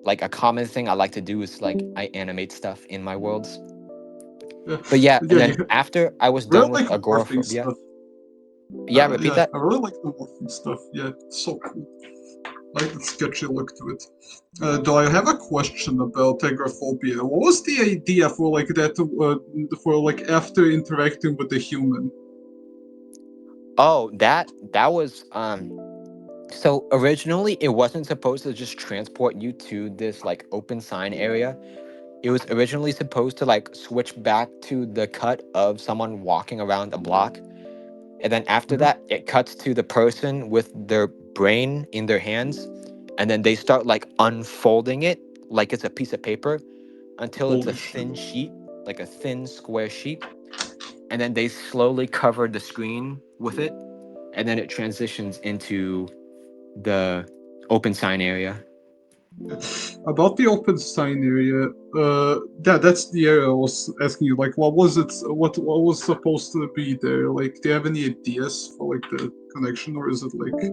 Like a common thing I like to do is like I animate stuff in my worlds. Yeah. But yeah, and then you after I was really done with like morphing Agoraphobia. stuff. Yeah, repeat that. I really like the morphing stuff. Yeah, it's so cool. I like the sketchy look to it. Do I have a question about agoraphobia? What was the idea for like that? For like after interacting with the human? Oh, that was so originally it wasn't supposed to just transport you to this like open sign area. It was originally supposed to like switch back to the cut of someone walking around a block. And then after that, it cuts to the person with their brain in their hands. And then they start like unfolding it like it's a piece of paper until it's a thin sheet, like a thin square sheet. And then they slowly cover the screen with it. And then it transitions into the open sign area. About the open sign area, that's the area I was asking you. Like, what was it? What was supposed to be there? Like, do you have any ideas for like the connection, or is it like?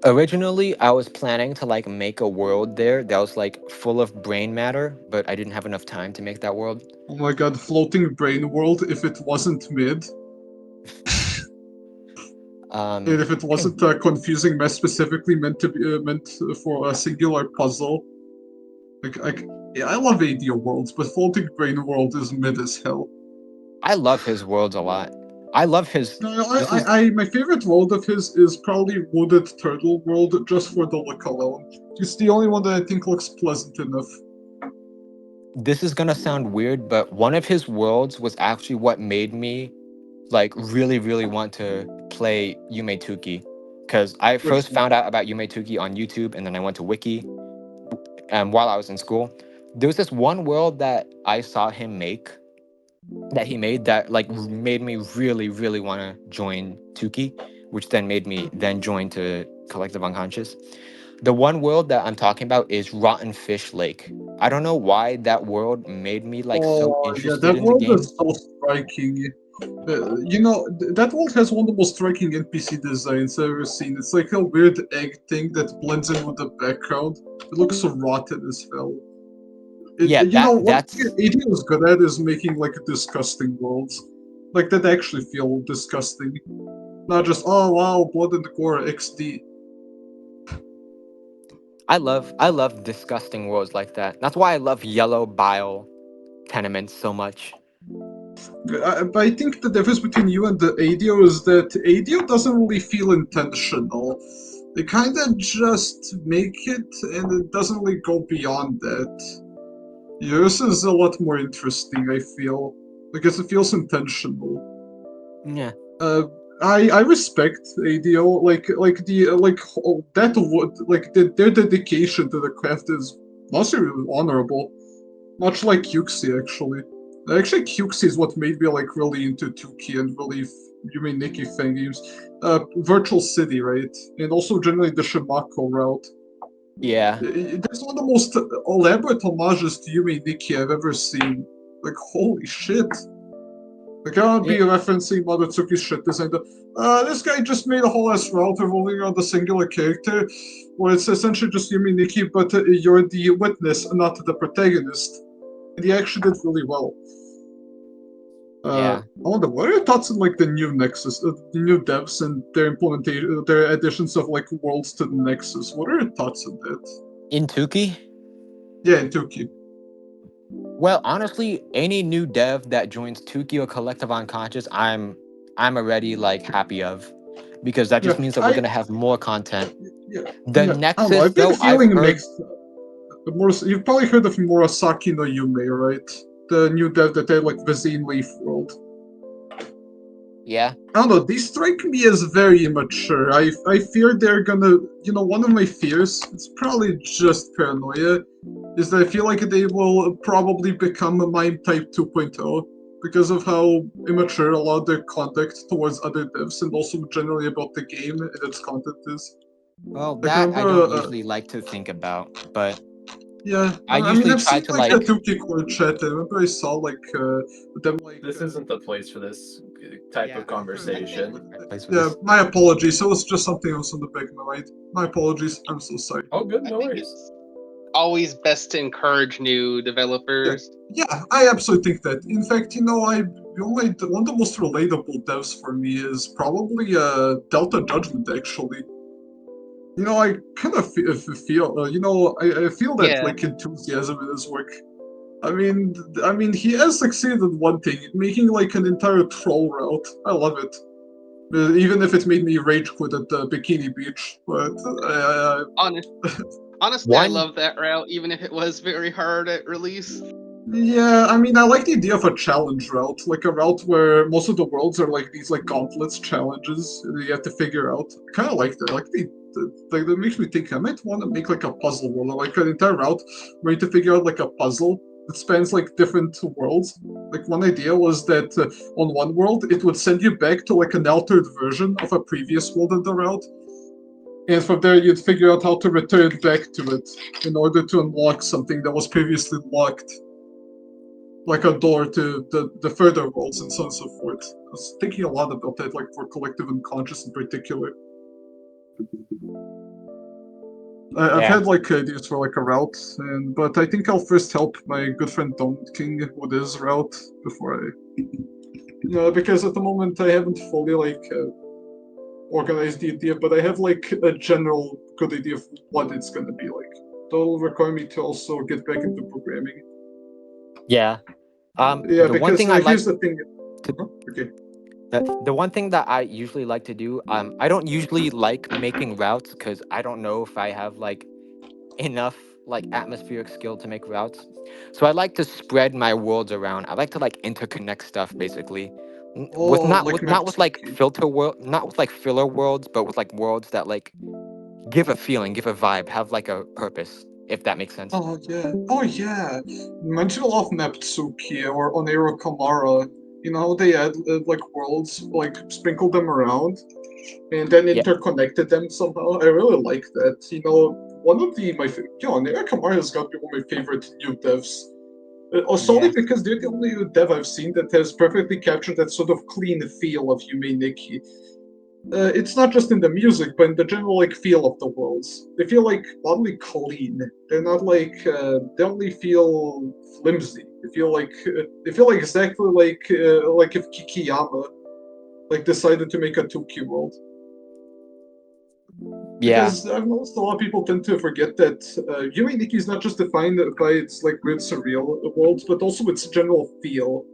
Originally I was planning to like make a world there that was like full of brain matter, but I didn't have enough time to make that world. Oh my god, floating brain world! If it wasn't mid. And if it wasn't a confusing mess specifically meant for a singular puzzle, yeah, I love ADO worlds, but Floating Brain World is mid as hell. I love his worlds a lot. I love his. My favorite world of his is probably Wooded Turtle World, just for the look alone. It's the only one that I think looks pleasant enough. This is gonna sound weird, but one of his worlds was actually what made me like really want to play Yume Nikki, because I first found out about Yume Nikki on YouTube, and then I went to Wiki while I was in school. There was this one world that I saw him make, that he made, that like made me really want to join Tuki, which then made me then join to Collective Unconscious. The one world that I'm talking about is Rotten Fish Lake. I don't know why that world made me like so interested that in the world game. is so striking. That world has one of the most striking NPC designs I've ever seen. It's like a weird egg thing that blends in with the background. It looks so rotten as hell. What AD is good at is making like disgusting worlds. Like that actually feel disgusting. Not just, oh wow, blood and gore, XD. I love disgusting worlds like that. That's why I love yellow bile tenements so much. But I think the difference between you and the ADO is that ADO doesn't really feel intentional. They kind of just make it, and it doesn't really go beyond that. Yours is a lot more interesting, I feel, because it feels intentional. Yeah. I respect ADO, their dedication to the craft is mostly honorable, much like Yuxi actually. Actually, Yuxi is what made me like really into Tuki and really Yume Nikki fangames. Virtual City, right? And also generally the Shimako route. Yeah. That's one of the most elaborate homages to Yume Nikki I've ever seen. Like, holy shit. Like, I don't be referencing Madatsuki's shit design. This guy just made a whole ass route revolving around a singular character, where it's essentially just Yume Nikki, but you're the witness, not the protagonist. And he actually did really well. Yeah. I wonder, what are your thoughts on like the new Nexus, the new devs and their implementation, their additions of like worlds to the Nexus? What are your thoughts on that? In Tuki? Yeah, in Tuki. Well, honestly, any new dev that joins Tuki or Collective Unconscious, I'm already like happy of, because that just means that we're gonna have more content. The Nexus, I've been though, I've feeling heard. mixed. You've probably heard of Murasaki no Yume, right? The new dev that had like Vizine Leaf World. Yeah. I don't know, they strike me as very immature. I fear they're gonna, one of my fears, it's probably just paranoia, is that I feel like they will probably become a Mime Type 2.0 because of how immature a lot of their conduct towards other devs and also generally about the game and its content is. Well, Like, that I remember, don't usually like to think about, but yeah, I mean, usually I've try seen to like like. the 2K core chat. I remember I saw like them like. This isn't the place for this type of conversation. Yeah, my apologies. It was just something else on the back of my mind. My apologies. I'm so sorry. Oh, good, no worries. Always best to encourage new developers. Yeah, I absolutely think that. In fact, one of the most relatable devs for me is probably Delta Judgment. Actually, I kind of feel, I feel that like enthusiasm in his work. I mean, he has succeeded in one thing, making like an entire troll route. I love it. Even if it made me rage quit at the Bikini Beach, but honestly, I love that route, even if it was very hard at release. Yeah, I mean, I like the idea of a challenge route, like a route where most of the worlds are like these like gauntlets challenges that you have to figure out. I kind of like that. Like that makes me think I might want to make like a puzzle world, like an entire route where you have to figure out like a puzzle that spans like different worlds. Like one idea was that on one world it would send you back to like an altered version of a previous world in the route. And from there, you'd figure out how to return back to it in order to unlock something that was previously locked. Like a door to the further worlds and so on and so forth. I was thinking a lot about that, like for collective unconscious in particular. I've had like ideas for like a route, but I think I'll first help my good friend Don King with his route before I. Because at the moment I haven't fully like organized the idea, but I have like a general good idea of what it's gonna be like. That'll require me to also get back into programming. Yeah. Yeah, the because one thing I like. here's the thing. Okay. The one thing that I usually like to do, I don't usually like making routes because I don't know if I have like enough like atmospheric skill to make routes. So I like to spread my worlds around. I like to like interconnect stuff basically. With not with like filter world, not with like filler worlds, but with like worlds that like give a feeling, give a vibe, have like a purpose, if that makes sense. Oh yeah. Mention a lot of Neptsuki or Onero Kamara. You know how they add like worlds, like sprinkled them around, and then interconnected them somehow. I really like that. One of Onero Kamara has got to be one of my favorite new devs. Solely because they're the only dev I've seen that has perfectly captured that sort of clean feel of Yume Nikki. It's not just in the music, but in the general like feel of the worlds. They feel like oddly clean. They're not like they only feel flimsy. They feel like exactly like if Kikiyama like decided to make a Tuki world. Yeah. Because I've noticed a lot of people tend to forget that Yume Nikki is not just defined by its like weird surreal worlds, but also its general feel.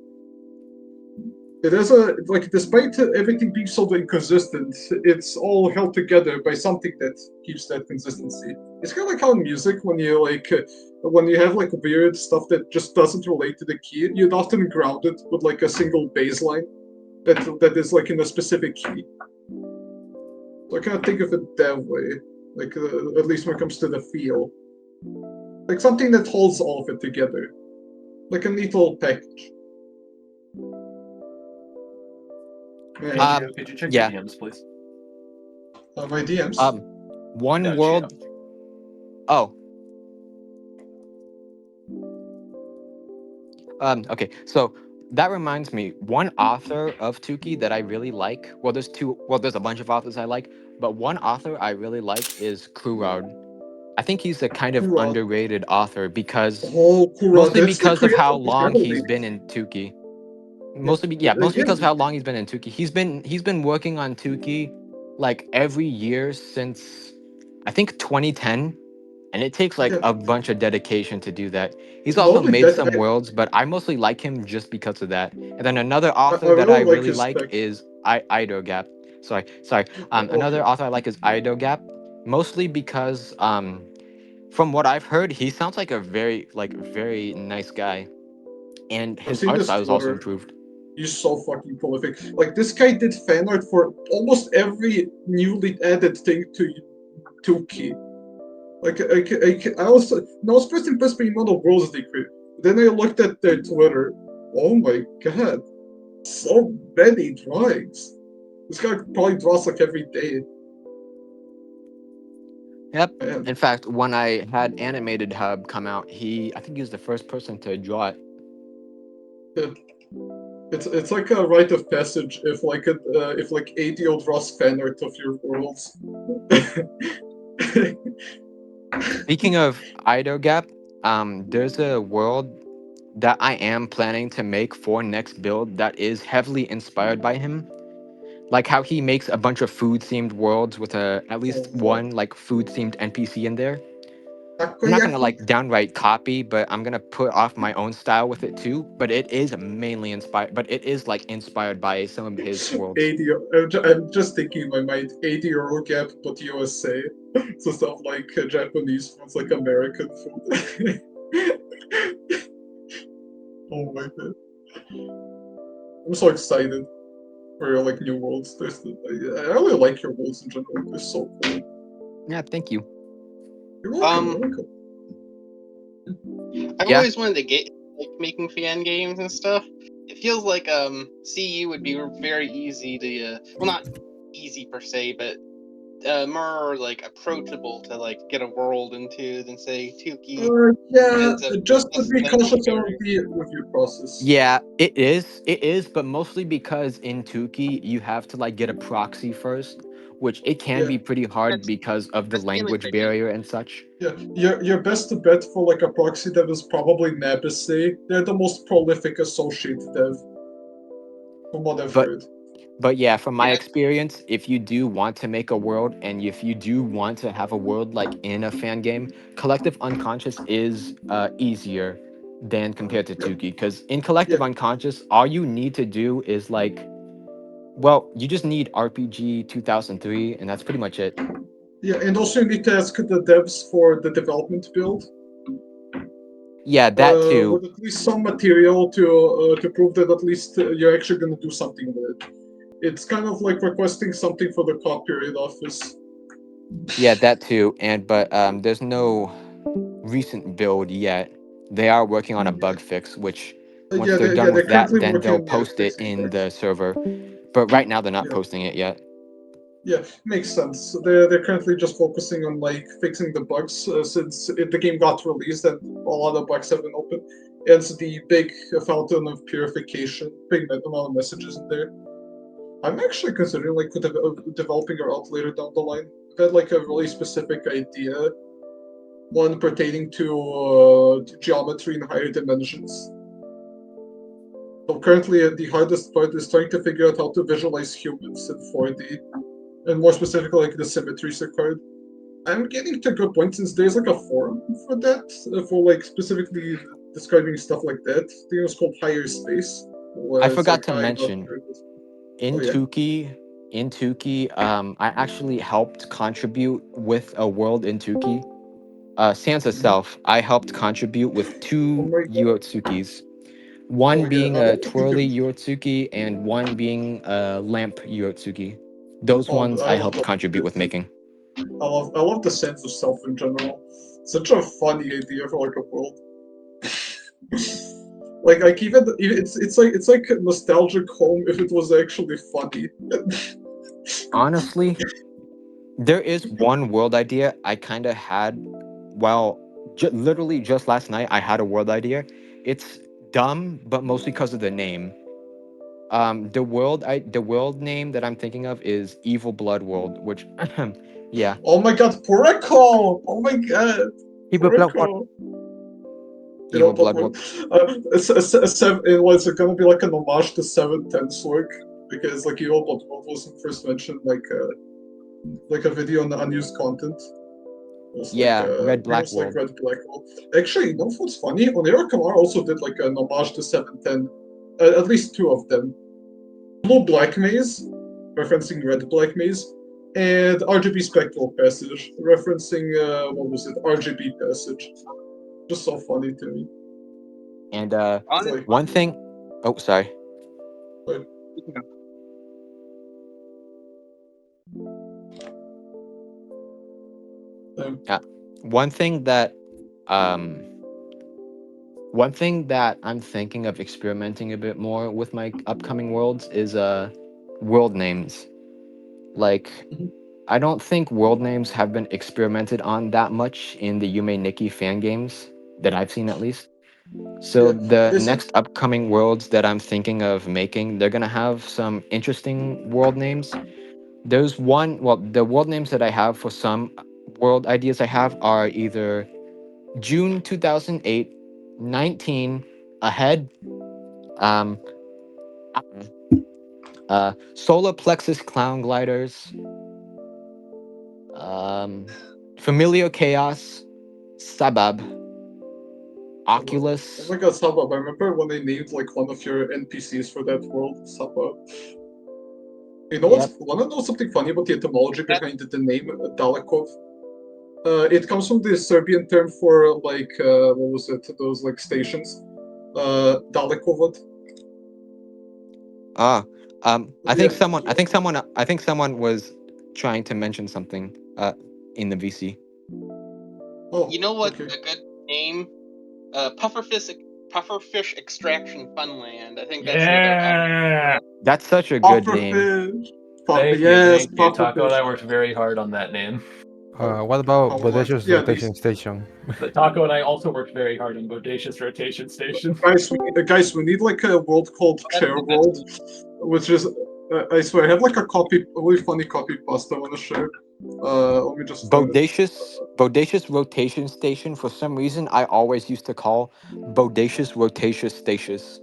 It has despite everything being so inconsistent, it's all held together by something that keeps that consistency. It's kind of like how in music, when you have like weird stuff that just doesn't relate to the key, you'd often ground it with like a single bass line that is like in a specific key. So I kind of think of it that way, like at least when it comes to the feel, like something that holds all of it together, like a neat little package. Could you check your DMs, please? My DMs? One world. Oh. Okay, so that reminds me, one author of Tuki that I really like. Well, there's a bunch of authors I like, but one author I really like is Kurard. I think he's a kind of underrated author because mostly because of how long he's been in Tuki. Mostly because of how long he's been in Tuki. He's been working on Tuki like every year since I think 2010, and it takes like a bunch of dedication to do that. He's also made some worlds, but I mostly like him just because of that. And then another author that I really like is Ido Gap. Sorry. Another author I like is Ido Gap, mostly because from what I've heard, he sounds like a very nice guy, and his art style is also improved. He's so fucking prolific. Like, this guy did fan art for almost every newly added thing to Tuki. I was first impressed by the amount of worlds they created. Then I looked at their Twitter. Oh my god. So many drawings. This guy probably draws like every day. Yep. Man. In fact, when I had Animated Hub come out, I think he was the first person to draw it. Yeah. It's like a rite of passage if ADO draws fan art of your worlds. Speaking of Ido Gap, there's a world that I am planning to make for next build that is heavily inspired by him. Like how he makes a bunch of food-themed worlds with at least one like food-themed NPC in there. I'm not gonna like downright copy, but I'm gonna put off my own style with it too. But it is mainly inspired. But it is like inspired by some of his worlds. I'm just thinking in my mind, 80-euro gap, but USA. So stuff like Japanese food, like American food. Oh my god! I'm so excited for your like new worlds. I really like your worlds in general. They're so cool. Yeah, thank you. You're welcome. I've always wanted to get like making fan games and stuff. It feels like CU would be very easy to well, not easy per se, but more like approachable to like get a world into than say Tuki. Yeah, just to be cautious on the review process. Yeah, it is, but mostly because in Tuki you have to like get a proxy first, which it can be pretty hard because of the language barrier and such. Yeah, your best bet for like a proxy dev is probably Nabise. They're the most prolific associate dev, from what I've heard. But yeah, from my experience, if you do want to make a world and if you do want to have a world like in a fan game, Collective Unconscious is easier than compared to Tuki. Because in Collective Unconscious, all you need to do is like, well, you just need RPG 2003, and that's pretty much it. Yeah, and also you need to ask the devs for the development build. Yeah, that too. With at least some material to prove that at least you're actually going to do something with it. It's kind of like requesting something for the copyright office. Yeah, that too. But there's no recent build yet. They are working on a bug fix, which once they're done with that, then they'll post it in the server. But right now they're not posting it yet. Yeah, makes sense. They're currently just focusing on like fixing the bugs since the game got released and a lot of bugs have been opened. It's the big fountain of purification, big amount of messages in there. I'm actually considering like developing a route later down the line. I've had like a really specific idea, one pertaining to geometry in higher dimensions. So currently, the hardest part is trying to figure out how to visualize humans in 4D, and more specifically, like the symmetries required. I'm getting to a good point since there's like a forum for that, for like specifically describing stuff like that. I think it was called Higher Space. I forgot to mention, in yeah? Tuki, I actually helped contribute with a world in Tuki. Sans itself, I helped contribute with two Yotsukis. One being a twirly Yotsuki and one being a lamp Yotsuki. Those ones I helped contribute with making. I love the sense of self in general. Such a funny idea for like a world. Like even it's like a nostalgic home if it was actually funny. Honestly, there is one world idea I kind of had. Well, literally just last night I had a world idea. It's dumb, but mostly because of the name. The world name that I'm thinking of is Evil Blood World, which yeah. Oh my god, Puraco! Oh my god. Evil Blood World. Evil Blood World. It's gonna be like an homage to 710 Slug, because like Evil Blood World was first mentioned like a video on the unused content. Yeah, Red Black Like Red Black World. Actually, you know what's funny? Onira Kamar also did like an homage to 710. At least two of them. Blue Black Maze, referencing Red Black Maze, and RGB Spectral Passage, referencing what was it? RGB Passage. Just so funny to me. And one thing. Oh, sorry. One thing that I'm thinking of experimenting a bit more with my upcoming worlds is world names. Like, I don't think world names have been experimented on that much in the Yume Nikki fan games that I've seen, at least. So the next upcoming worlds that I'm thinking of making, they're gonna have some interesting world names. There's the world names that I have for some world ideas I have are either June 2008, 19, Ahead, Solar Plexus Clown Gliders, Familiar Chaos, Sabab, Oculus. Oh my god, Sabab. I remember when they named like one of your NPCs for that world, Sabab. You know what's wanna know something funny about the etymology behind the name Dalekov? It comes from the Serbian term for like what was it? Those like stations. Dalekovod. I think someone was trying to mention something in the VC. Oh, you know what? A good name, Pufferfish Extraction Funland. I think that's That's such a good name. Thank yes, you. Taco and I worked very hard on that name. What about Bodacious yeah, Rotation Station? The Taco and I also worked very hard on Bodacious Rotation Station. Guys, we need like a world called Chair World, which is, I swear, I have like a really funny copy pasta I want to share. Let me just find it. Bodacious Rotation Station. For some reason, I always used to call Bodacious Rotacious Statious.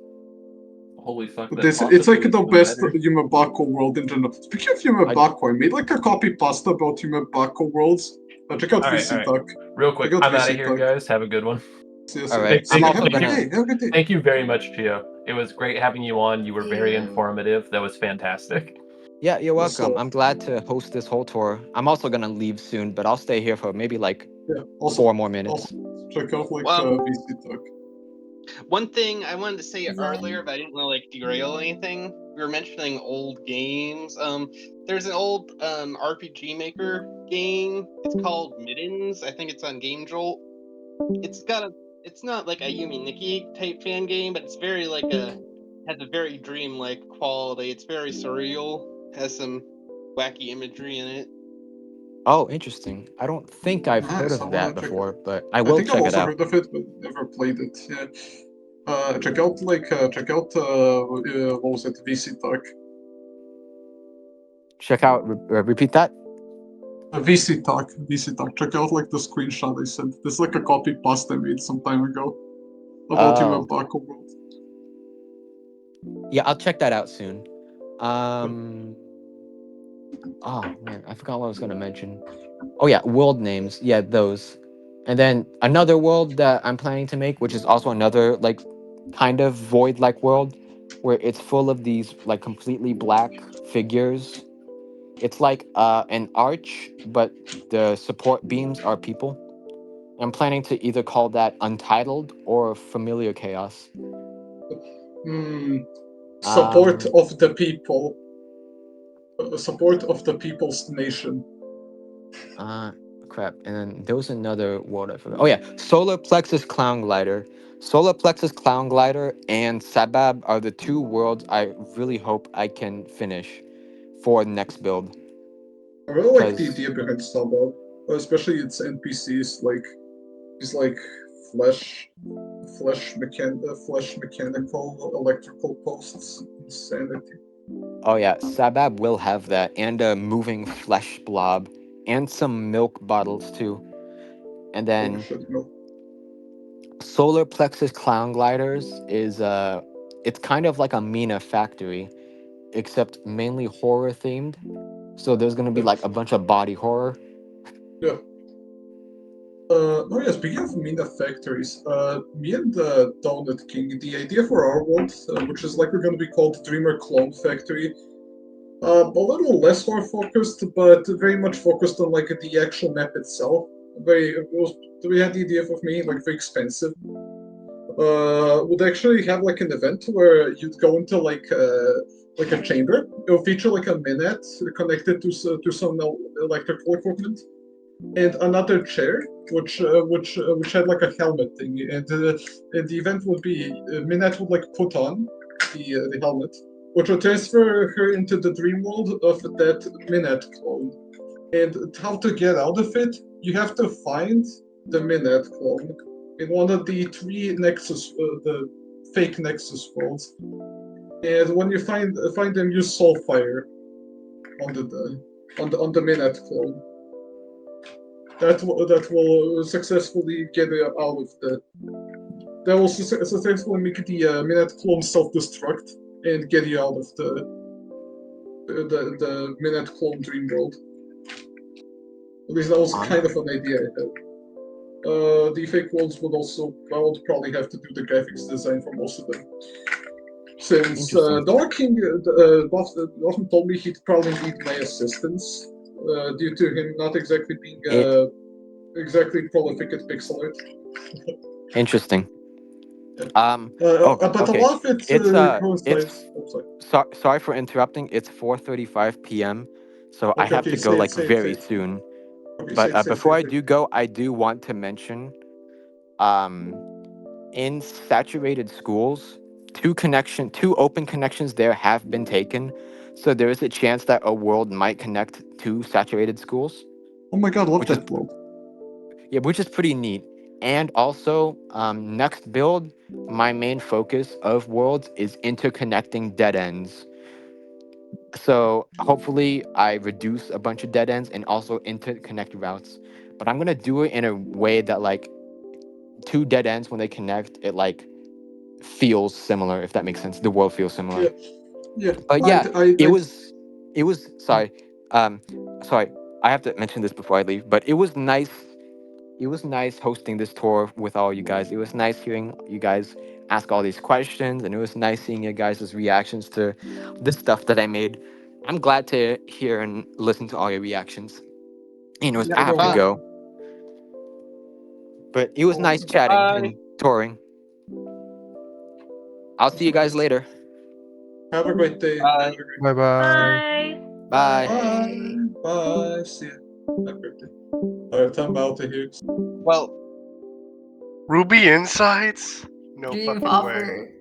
Holy fuck! It's like the best Yume world in general. Speaking of Yume I made like a copy pasta about Yume worlds. Check out VC Talk. Real quick, I'm out of here, guys. Have a good one. All right. Have a good day. Thank you very much, Cheo. It was great having you on. You were very informative. That was fantastic. Yeah, you're welcome. I'm glad to host this whole tour. I'm also gonna leave soon, but I'll stay here for maybe like 4 more minutes. Check out like VC Talk. One thing I wanted to say earlier, but I didn't want to like derail anything. We were mentioning old games. There's an old RPG Maker game. It's called Middens. I think it's on Game Jolt. It's not like a Yume Nikki type fan game, but it's very has a very dreamlike quality. It's very surreal. Has some wacky imagery in it. Oh, interesting. I don't think I've heard of that before, but I will check it out. I think I've also heard of it, but never played it. Yeah. Check out what was it, VC Talk. Check out. Repeat that. VC Talk. Check out like the screenshot I sent. This is like a copy pasta I made some time ago about Yume Bako World. Yeah, I'll check that out soon. Oh man, I forgot what I was gonna mention. Oh yeah, world names. Yeah, those. And then another world that I'm planning to make, which is also another like kind of void-like world, where it's full of these like completely black figures. It's like an arch, but the support beams are people. I'm planning to either call that Untitled or Familiar Chaos. Support of the people. Support of the people's nation. Crap. And then there was another world I forgot. Oh yeah, Solar Plexus Clown Glider. Solar Plexus Clown Glider and Sabab are the 2 worlds I really hope I can finish for next build. I really like the idea behind Sabab, especially its NPCs, like these like flesh mechanical electrical posts. Insanity. Oh yeah, Sabab will have that, and a moving flesh blob, and some milk bottles too. And then Solar Plexus Clown Gliders is it's kind of like a Mina factory, except mainly horror themed. So there's gonna be like a bunch of body horror. Yeah. Oh yeah, speaking of Mina factories, me and the Donut King, the idea for our world, which is likely going to be called Dreamer Clone Factory, a little less horror focused, but very much focused on like the actual map itself. We had the idea of me like very expensive. Would actually have like an event where you'd go into like a chamber. It will feature like a minute connected to some electrical equipment, and another chair which had like a helmet thing, and the event would be Minette would like put on the helmet, which would transfer her into the dream world of that Minette clone. And how to get out of it, you have to find the Minette clone in one of the 3 Nexus, the fake Nexus worlds. And when you find them, use Soulfire on the Minette clone. That will successfully get it out of the. That will successfully make the Minette clone self-destruct and get you out of the Minette clone dream world. At least that was kind of an idea I had. The fake worlds would also. I would probably have to do the graphics design for most of them. Since Dark King Boston told me he'd probably need my assistance due to him not exactly being exactly prolific at pixel art. Interesting. But a lot of it sorry for interrupting. It's 4:35 p.m. So I have to go like very soon. But before I do go, I do want to mention in saturated schools, two open connections there have been taken, so there is a chance that a world might connect to saturated schools. Oh my god, love that world. Yeah, which is pretty neat. And also, next build, my main focus of worlds is interconnecting dead ends. So hopefully I reduce a bunch of dead ends and also interconnect routes. But I'm gonna do it in a way that like two dead ends when they connect, it like feels similar, if that makes sense. The world feels similar. Yeah. But yeah, it was sorry. Sorry, I have to mention this before I leave, but it was nice. It was nice hosting this tour with all you guys. It was nice hearing you guys ask all these questions, and it was nice seeing your guys' reactions to the stuff that I made. I'm glad to hear and listen to all your reactions. Anyways, I have to go. But it was nice chatting and touring. I'll see you guys later. Have a great day. Bye. Bye-bye. Bye. Bye. See you. Have a great day. Alright, I'm out of here. Well, Ruby Insights? No Dream fucking way. offer.